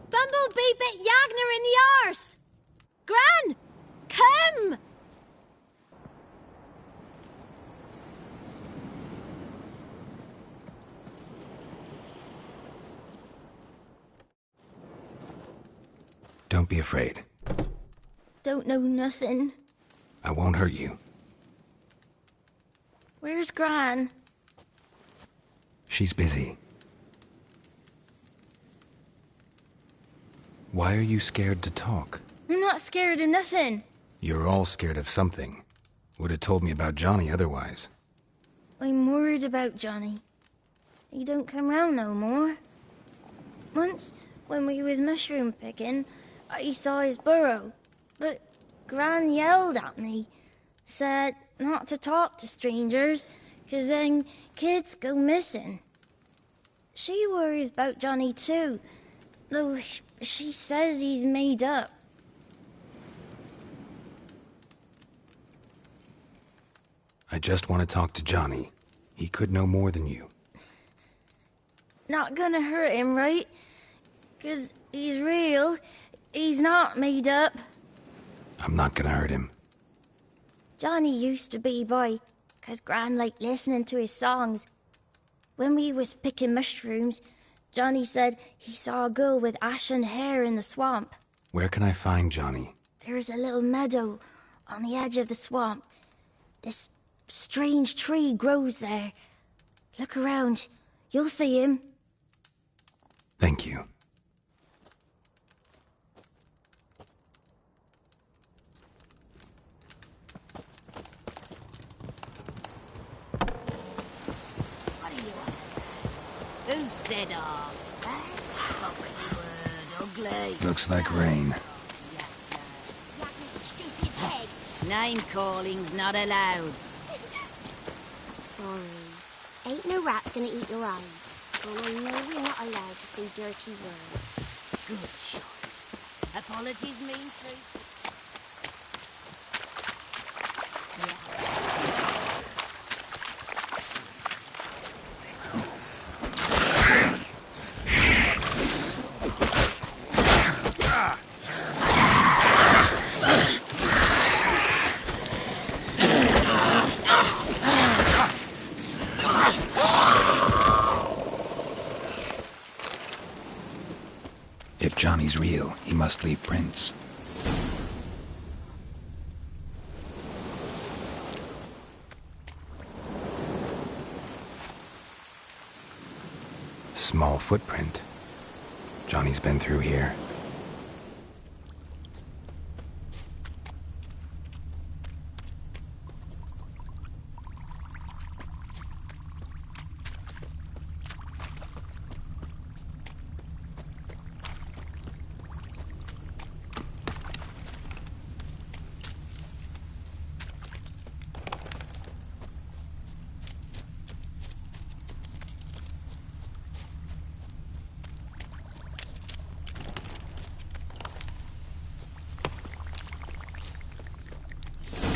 Bumblebee bit Yagner in the arse! Gran! Come! Don't be afraid. Don't know nothing. I won't hurt you. Where's Gran? She's busy. Why are you scared to talk? I'm not scared of nothing. You're all scared of something. Would have told me about Johnny otherwise. I'm worried about Johnny. He don't come round no more. Once, when we was mushroom picking, I saw his burrow, but Gran yelled at me, said not to talk to strangers, 'cause then kids go missing. She worries about Johnny too, though she says he's made up. I just want to talk to Johnny. He could know more than you. Not gonna hurt him, right? 'Cause he's real. He's not made up. I'm not gonna hurt him. Johnny used to be boy, 'cause Gran liked listening to his songs. When we was picking mushrooms, Johnny said he saw a girl with ashen hair in the swamp. Where can I find Johnny? There's a little meadow on the edge of the swamp. This strange tree grows there. Look around. You'll see him. Thank you. Who said arse? Property word, ugly. Looks like rain. Stupid head. Name calling's not allowed. Sorry. Ain't no rat's gonna eat your eyes. And I know we're not allowed to say dirty words. Good shot. Apologies mean truth. If Johnny's real, he must leave prints. Small footprint. Johnny's been through here.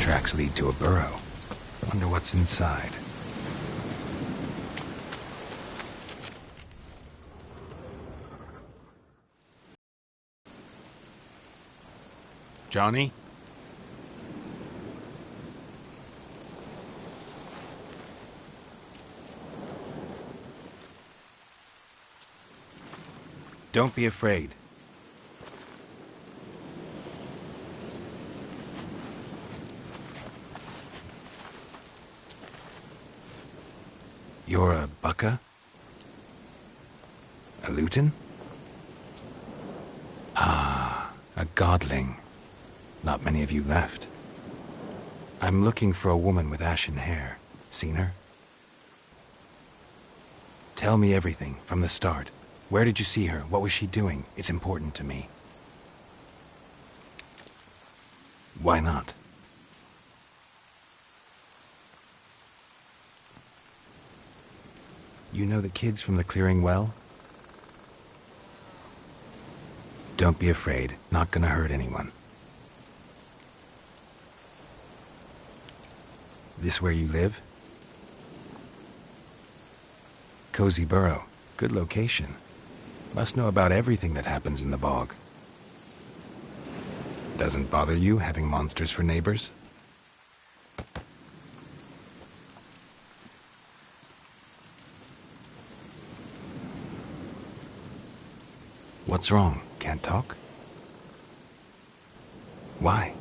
Tracks lead to a burrow. Wonder what's inside. Johnny? Don't be afraid. You're a Bukka? A Luton? Ah, a godling. Not many of you left. I'm looking for a woman with ashen hair. Seen her? Tell me everything, from the start. Where did you see her? What was she doing? It's important to me. Why not? You know the kids from the clearing well? Don't be afraid. Not gonna hurt anyone. This where you live? Cozy Burrow. Good location. Must know about everything that happens in the bog. Doesn't bother you having monsters for neighbors? What's wrong? Can't talk? Why?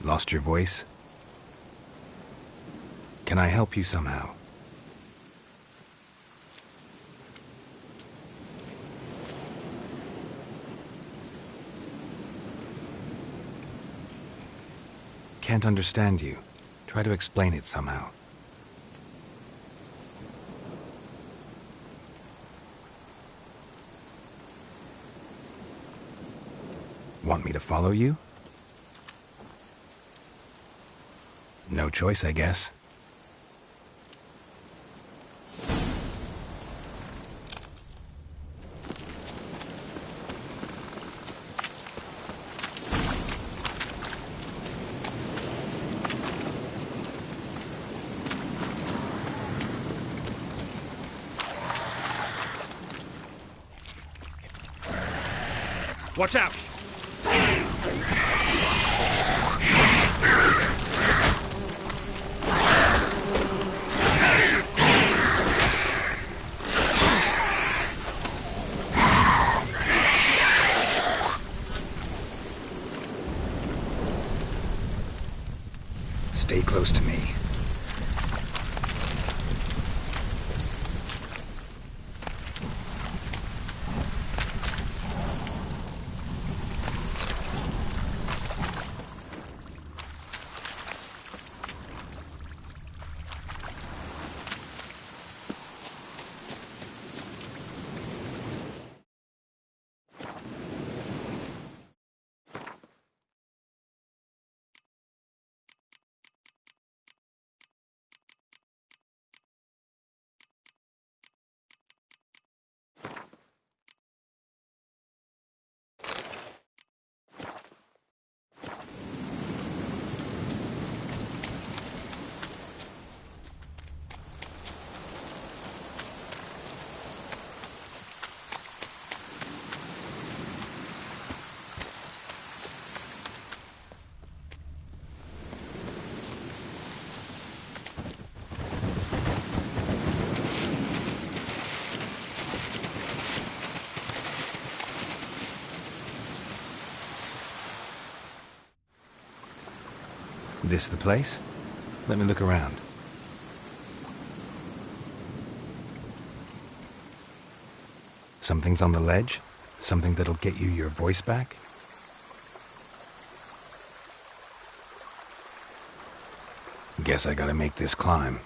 Lost your voice? Can I help you somehow? Can't understand you. Try to explain it somehow. Want me to follow you? No choice, I guess. Watch out! Stay close to me. This the place? Let me look around. Something's on the ledge? Something that'll get you your voice back? Guess I gotta make this climb.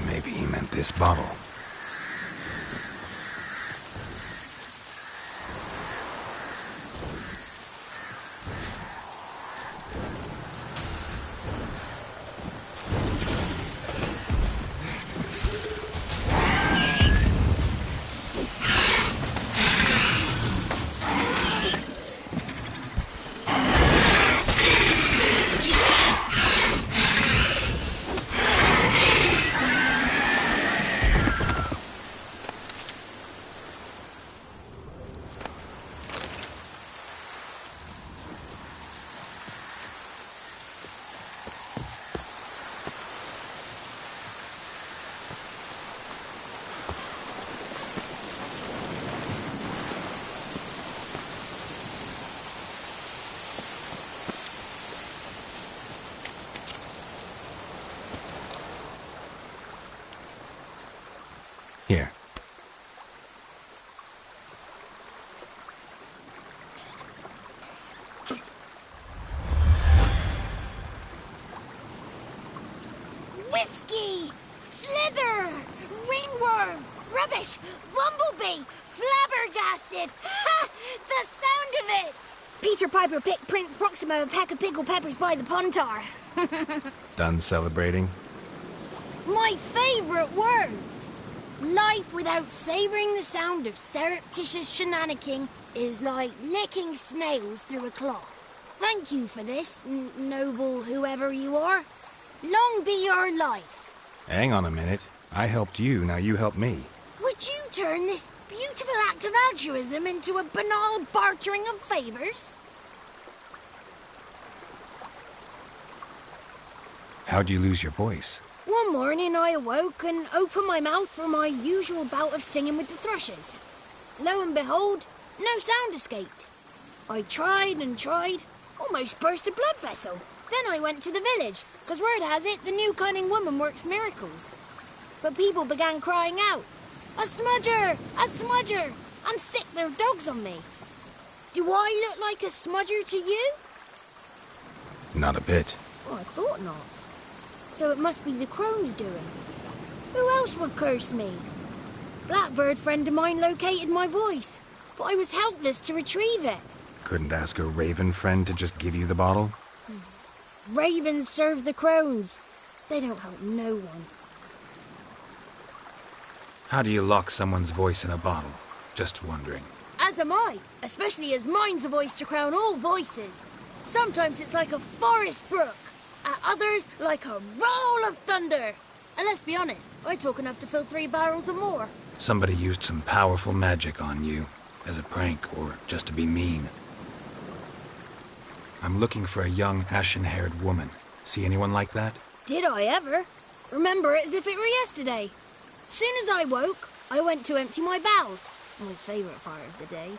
Maybe he meant this bottle. Here. Whiskey! Slither! Ringworm! Rubbish! Bumblebee! Flabbergasted! Ha! The sound of it! Peter Piper picked Prince Proxima a pack of pickled peppers by the Pontar. Done celebrating? My favourite words! Life without savouring the sound of surreptitious shenanigans is like licking snails through a cloth. Thank you for this, noble whoever you are. Long be your life. Hang on a minute. I helped you, now you help me. Would you turn this beautiful act of altruism into a banal bartering of favours? How'd you lose your voice? One morning I awoke and opened my mouth for my usual bout of singing with the thrushes. Lo and behold, no sound escaped. I tried and tried, almost burst a blood vessel. Then I went to the village, because word has it the new cunning woman works miracles. But people began crying out, "A smudger! A smudger!" and sicked their dogs on me. Do I look like a smudger to you? Not a bit. Oh, I thought not. So it must be the crone's doing. Who else would curse me? Blackbird friend of mine located my voice, but I was helpless to retrieve it. Couldn't ask a raven friend to just give you the bottle? Ravens serve the crones. They don't help no one. How do you lock someone's voice in a bottle? Just wondering. As am I, especially as mine's a voice to crown all voices. Sometimes it's like a forest brook, at others like a roll of thunder. And let's be honest, I talk enough to fill 3 barrels or more. Somebody used some powerful magic on you, as a prank or just to be mean. I'm looking for a young, ashen-haired woman. See anyone like that? Did I ever? Remember it as if it were yesterday. Soon as I woke, I went to empty my bowels. My favourite part of the day.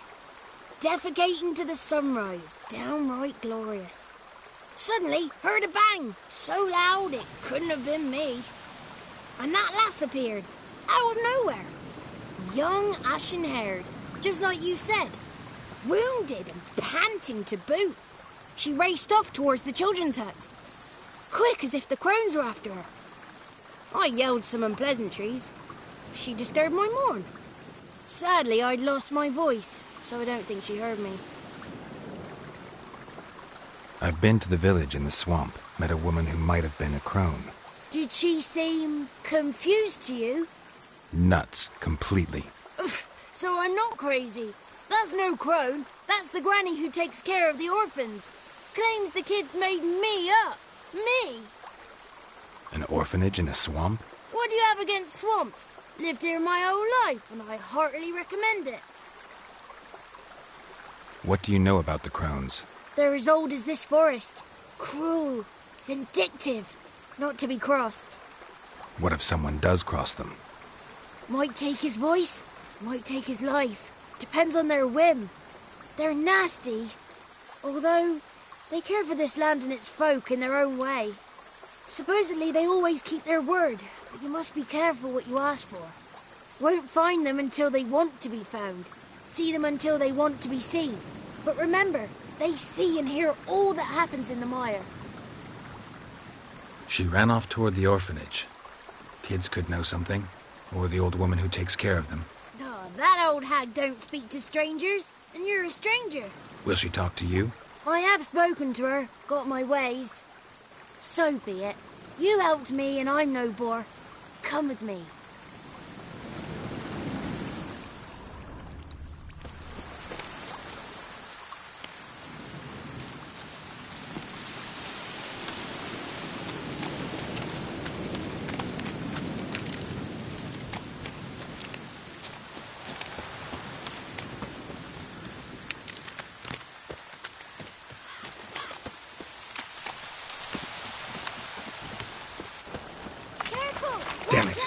Defecating to the sunrise, downright glorious. Suddenly, heard a bang, so loud it couldn't have been me. And that lass appeared, out of nowhere. Young, ashen-haired, just like you said. Wounded and panting to boot. She raced off towards the children's huts. Quick as if the crones were after her. I yelled some unpleasantries. She disturbed my morn. Sadly, I'd lost my voice, so I don't think she heard me. I've been to the village in the swamp, met a woman who might have been a crone. Did she seem confused to you? Nuts, completely. So I'm not crazy. That's no crone. That's the granny who takes care of the orphans. Claims the kids made me up. Me! An orphanage in a swamp? What do you have against swamps? Lived here my whole life, and I heartily recommend it. What do you know about the crones? They're as old as this forest. Cruel, vindictive, not to be crossed. What if someone does cross them? Might take his voice, might take his life. Depends on their whim. They're nasty, although they care for this land and its folk in their own way. Supposedly they always keep their word, but you must be careful what you ask for. Won't find them until they want to be found. See them until they want to be seen. But remember, they see and hear all that happens in the mire. She ran off toward the orphanage. Kids could know something, or the old woman who takes care of them. Oh, that old hag don't speak to strangers, and you're a stranger. Will she talk to you? I have spoken to her, got my ways. So be it. You helped me and I'm no bore. Come with me. Damn it.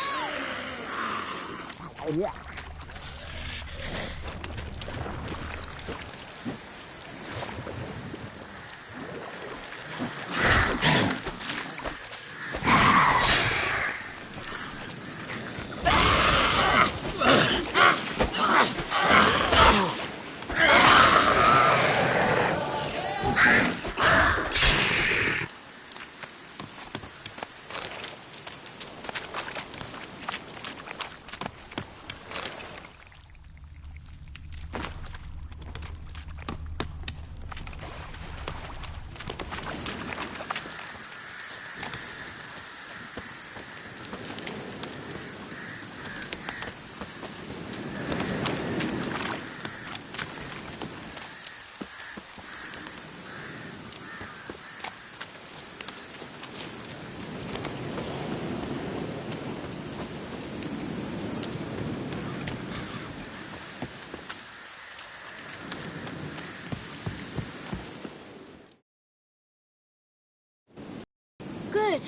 Good.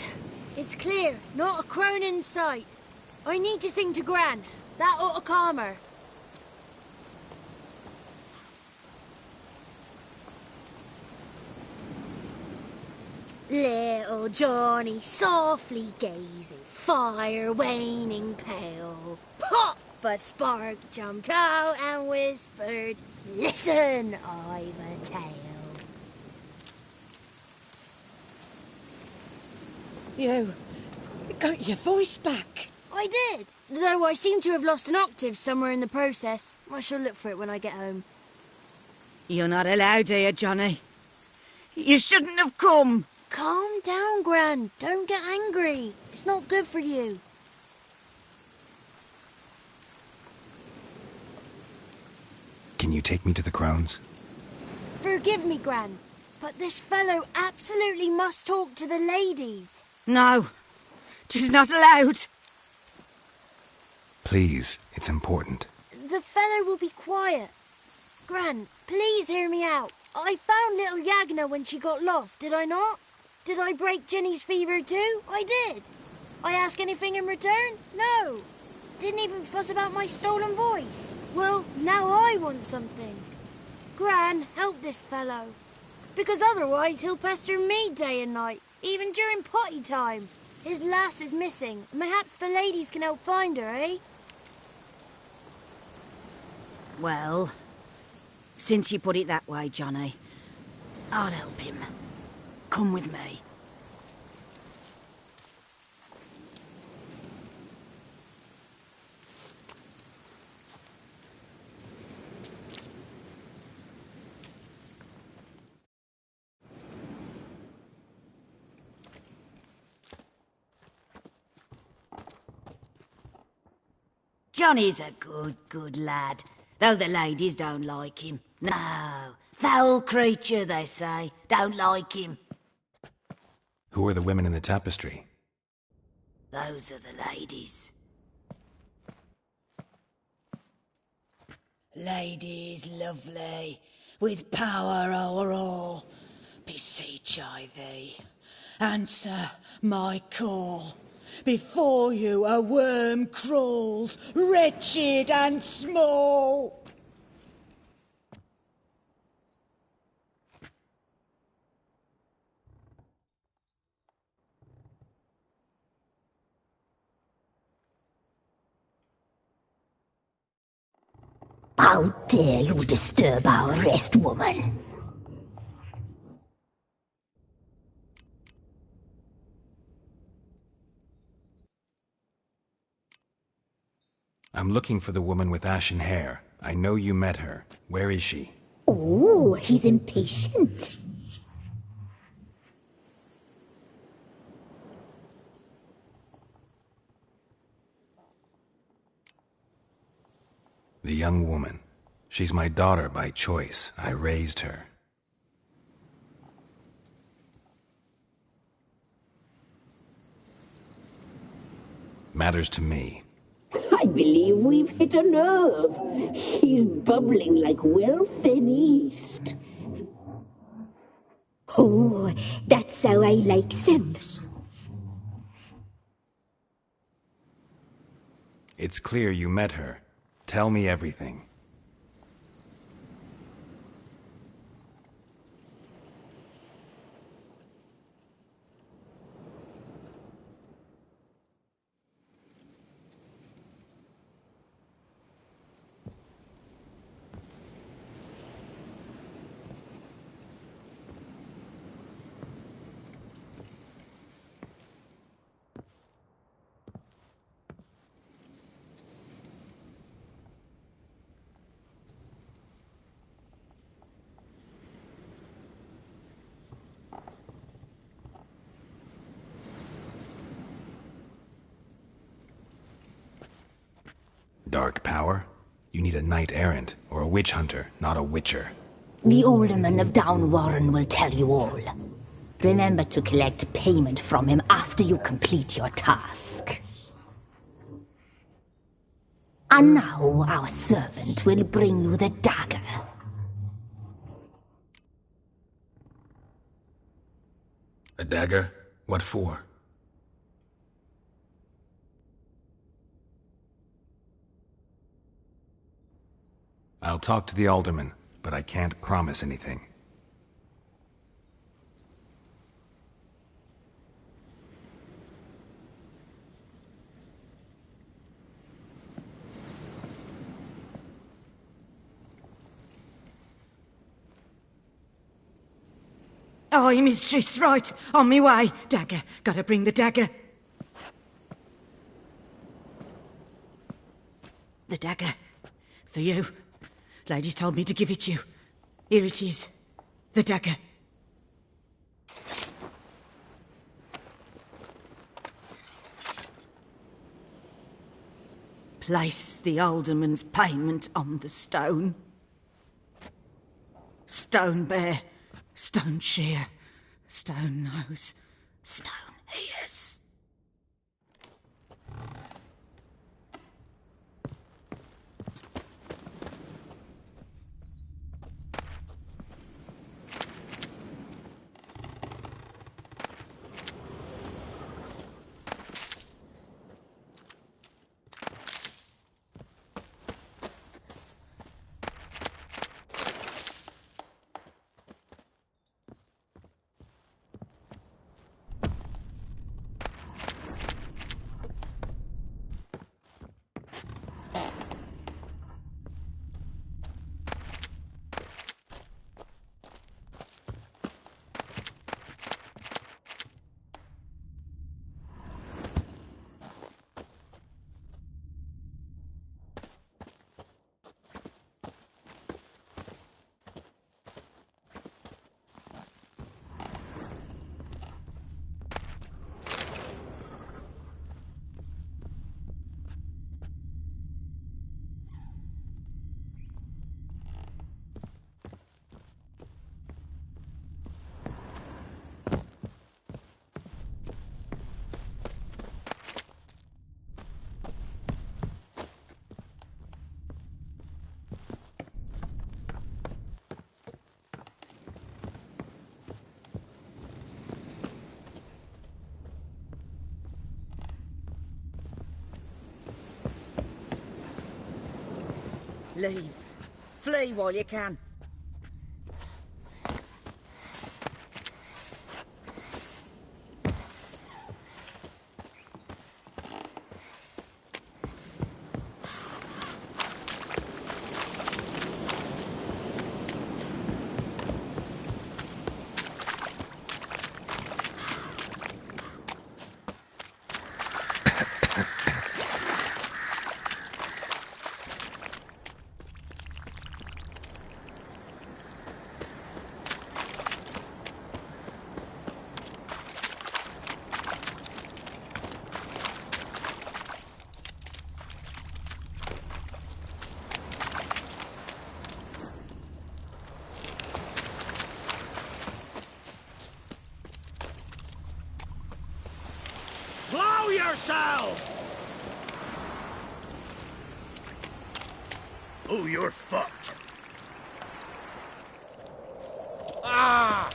It's clear. Not a crone in sight. I need to sing to Gran. That ought to calm her. Little Johnny softly gazing, fire waning pale. Pop! A spark jumped out and whispered, "Listen, I've a tale." You got your voice back. I did, though I seem to have lost an octave somewhere in the process. I shall look for it when I get home. You're not allowed here, Johnny. You shouldn't have come. Calm down, Gran. Don't get angry. It's not good for you. Can you take me to the Crones? Forgive me, Gran, but this fellow absolutely must talk to the ladies. No, 'tis not allowed. Please, it's important. The fellow will be quiet. Gran, please hear me out. I found little Yagna when she got lost, did I not? Did I break Ginny's fever too? I did. I ask anything in return? No. Didn't even fuss about my stolen voice. Well, now I want something. Gran, help this fellow. Because otherwise he'll pester me day and night, even during potty time. His lass is missing. Perhaps the ladies can help find her, eh? Well, since you put it that way, Johnny, I'll help him. Come with me. Johnny's a good lad, though the ladies don't like him. No, foul creature, they say. Don't like him. Who are the women in the tapestry? Those are the ladies. Ladies lovely, with power o'er all, beseech I thee, answer my call. Before you a worm crawls, wretched and small. How dare you disturb our rest, woman? I'm looking for the woman with ashen hair. I know you met her. Where is she? Oh, he's impatient. The young woman. She's my daughter by choice. I raised her. Matters to me. I believe we've hit a nerve. He's bubbling like well-fed yeast. Oh, that's how I likes him. It's clear you met her. Tell me everything. Dark power? You need a knight-errant, or a witch-hunter, not a witcher. The alderman of Downwarren will tell you all. Remember to collect payment from him after you complete your task. And now our servant will bring you the dagger. A dagger? What for? I'll talk to the Alderman, but I can't promise anything. Aye, mistress, right. On me way. Dagger. Gotta bring the dagger. The dagger. For you. Ladies told me to give it you. Here it is. The dagger. Place the alderman's payment on the stone. Stone bear. Stone shear, stone nose, stone ears. Leave. Flee while you can. Blow yourself! Oh, you're fucked. Ah!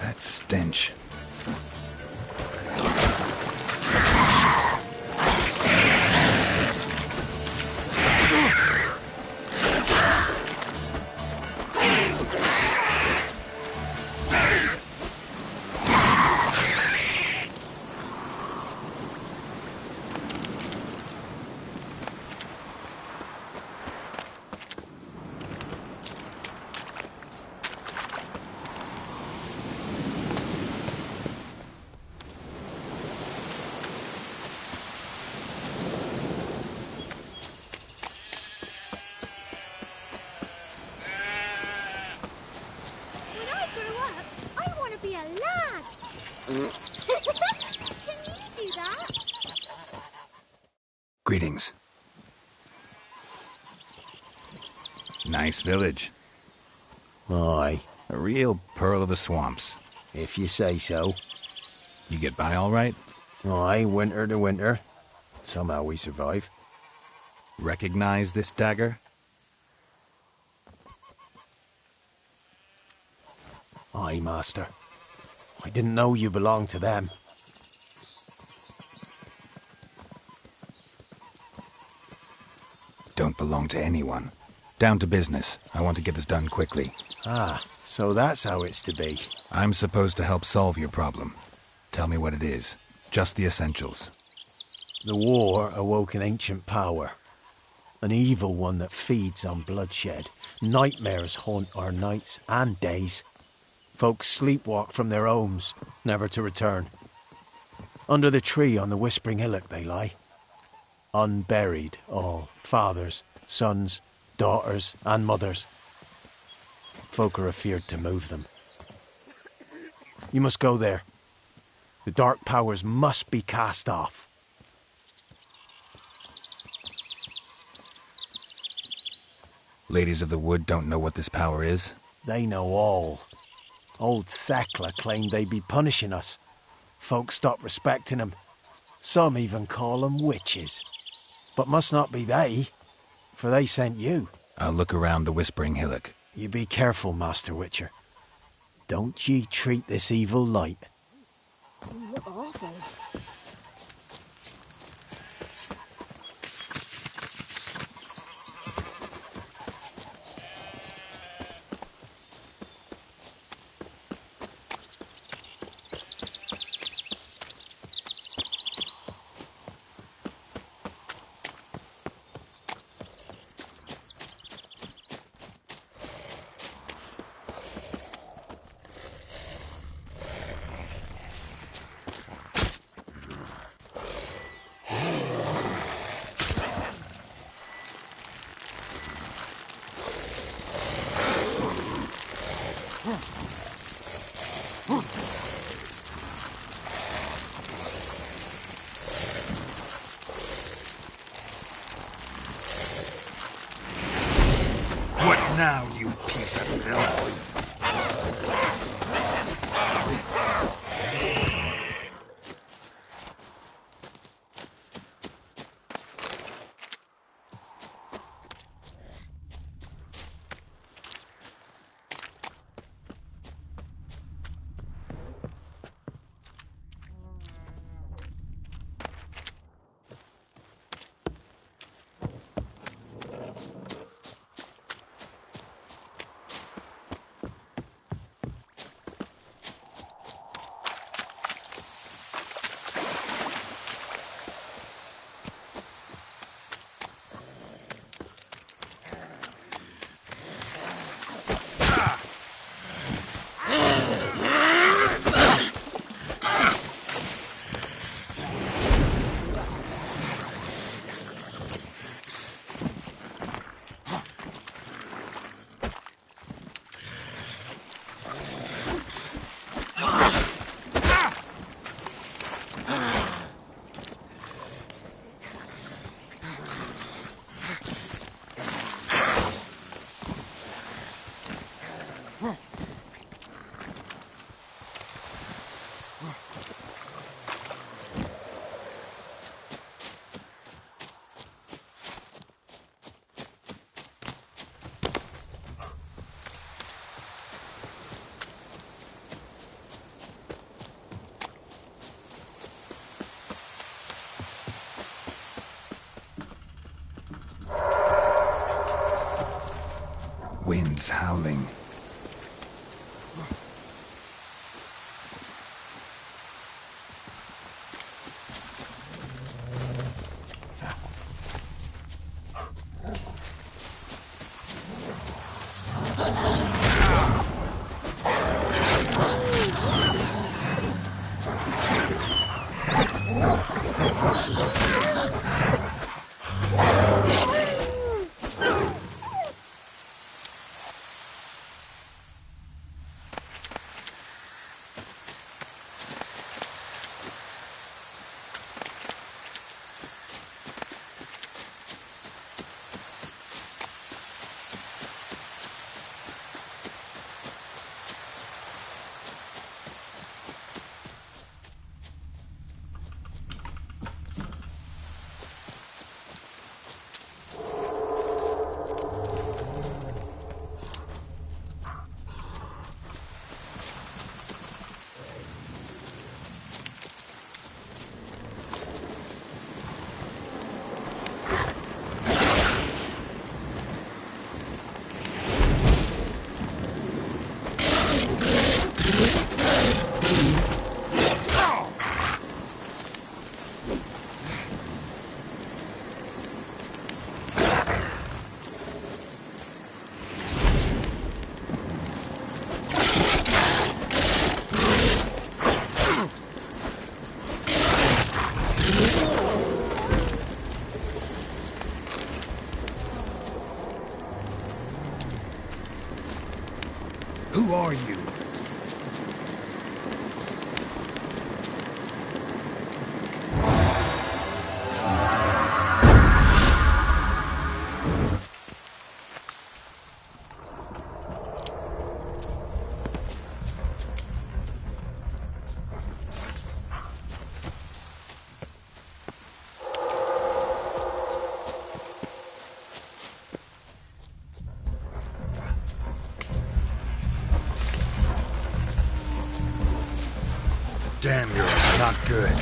That stench. I want to be a lad. Can you do that? Greetings. Nice village. Aye. A real pearl of the swamps. If you say so. You get by all right? Aye, winter to winter. Somehow we survive. Recognize this dagger? Aye, master. I didn't know you belonged to them. Don't belong to anyone. Down to business. I want to get this done quickly. Ah, so that's how it's to be. I'm supposed to help solve your problem. Tell me what it is. Just the essentials. The war awoke an ancient power. An evil one that feeds on bloodshed. Nightmares haunt our nights and days. Folks sleepwalk from their homes, never to return. Under the tree on the Whispering Hillock they lie. Unburied all, fathers, sons, daughters and mothers. Folk are afeard to move them. You must go there. The dark powers must be cast off. Ladies of the Wood don't know what this power is? They know all. Old Thekla claimed they'd be punishing us. Folk stopped respecting them. Some even call them witches. But must not be they, for they sent you. I'll look around the Whispering Hillock. You be careful, Master Witcher. Don't ye treat this evil light. You look awful. What now, you piece of filth? Winds howling. Who are you? Damn, you're not good.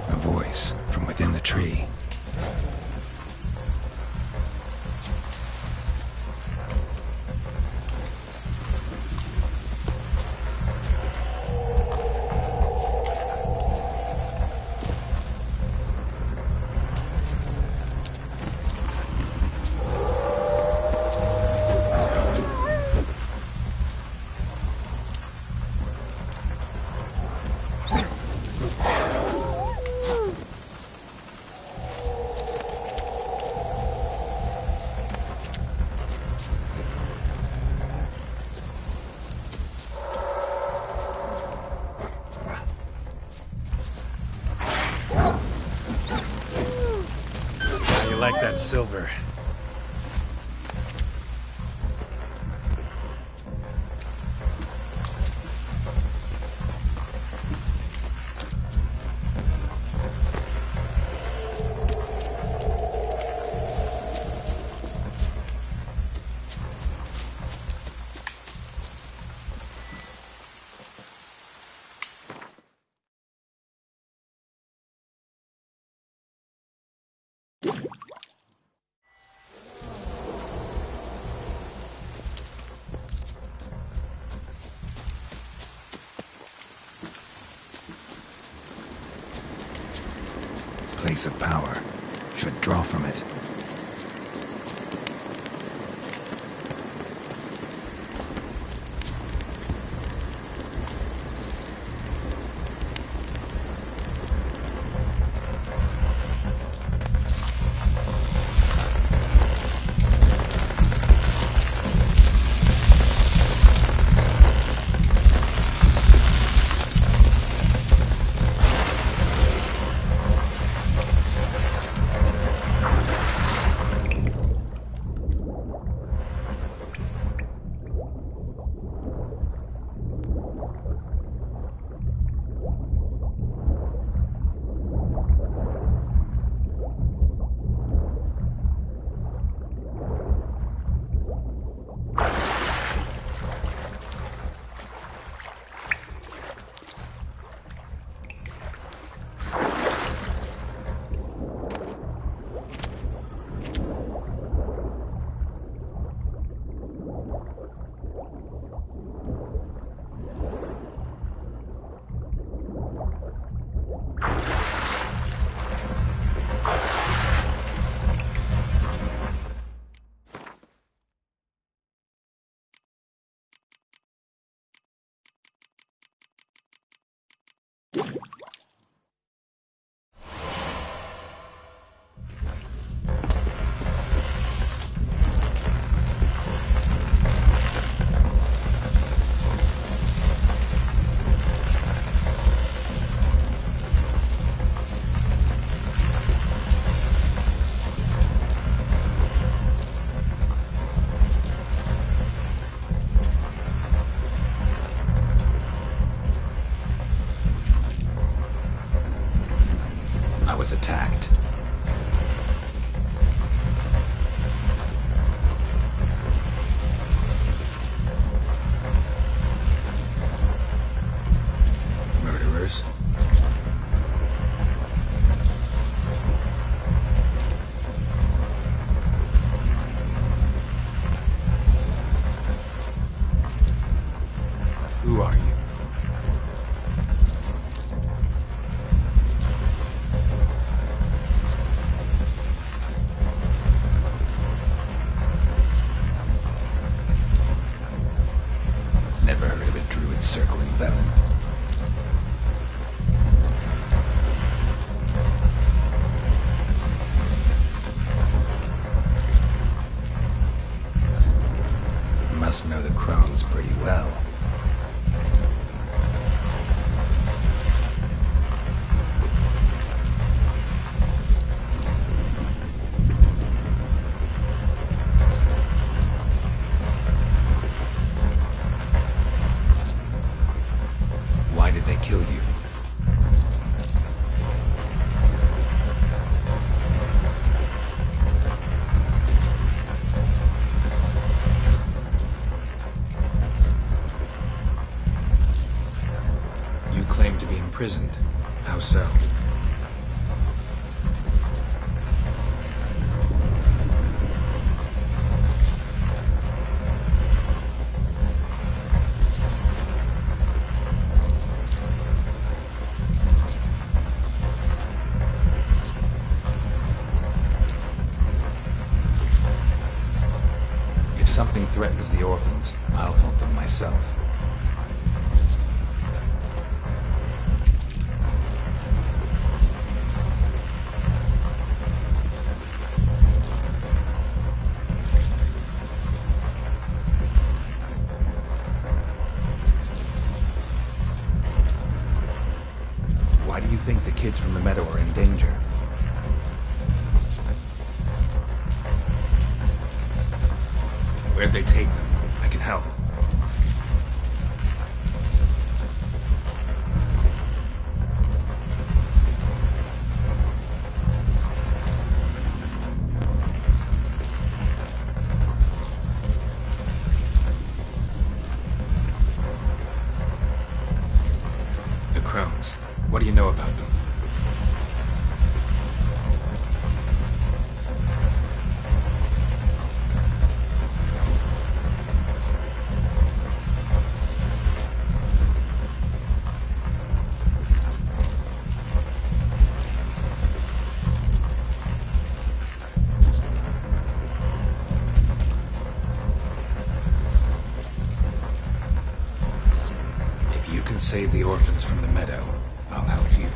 A voice from within the tree. Like that silver. Place of power. Should draw from it. must know the Crones pretty well. Why did they kill you? You claim to be imprisoned. How so? If something threatens the orphans, I'll help them myself. Why do you think the kids from the meadow are in danger? Where'd they take them? I can help. The Crones. What do you know about them? If you can save the orphans from the meadow, I'll help you.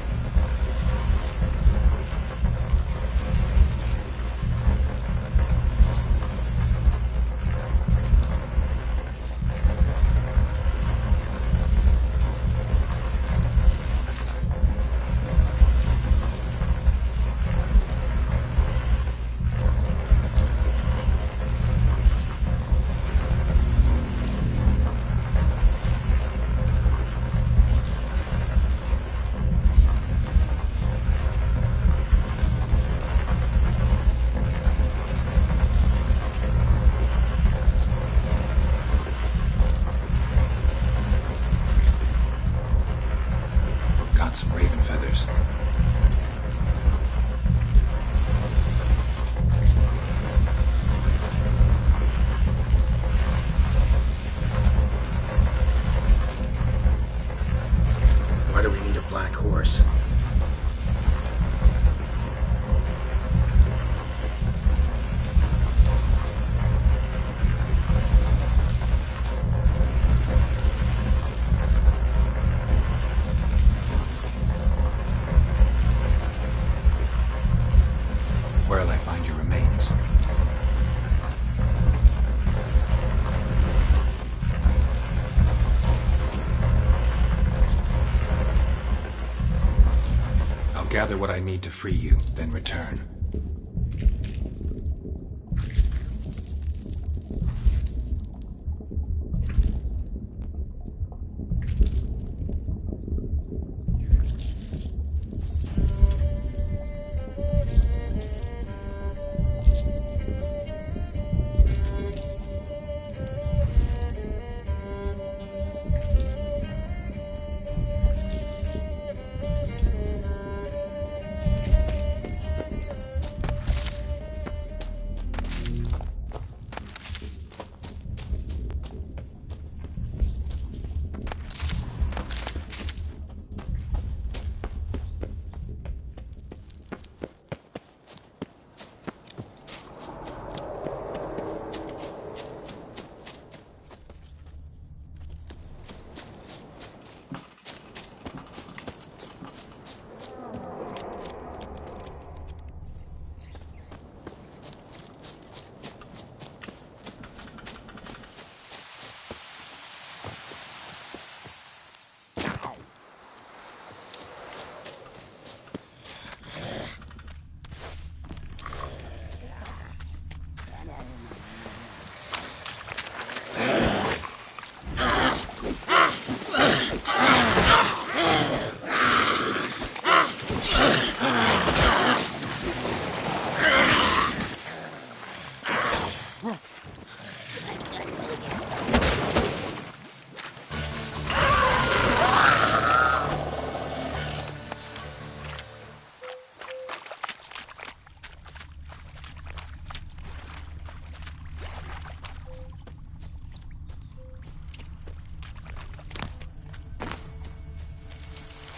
Got some raven feathers. Why do we need a black horse? Where'll I find your remains? I'll gather what I need to free you, then return.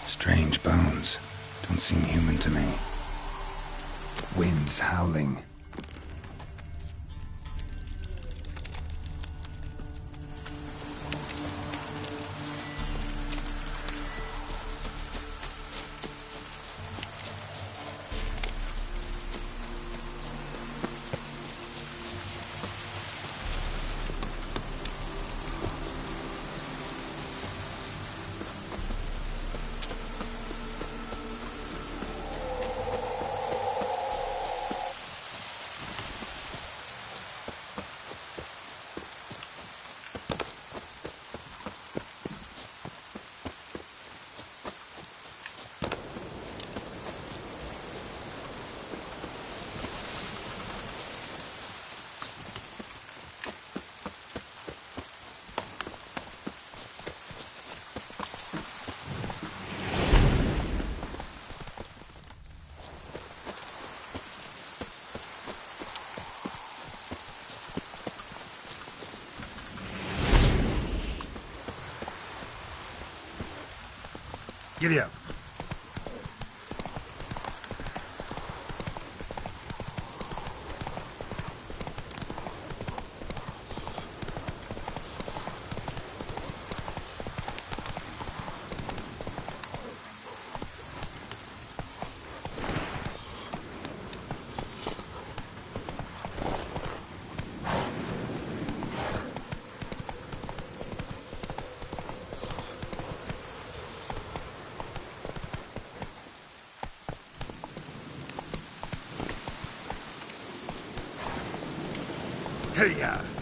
Strange bones. Don't seem human to me. Winds howling. Giddy up. Hey-ya!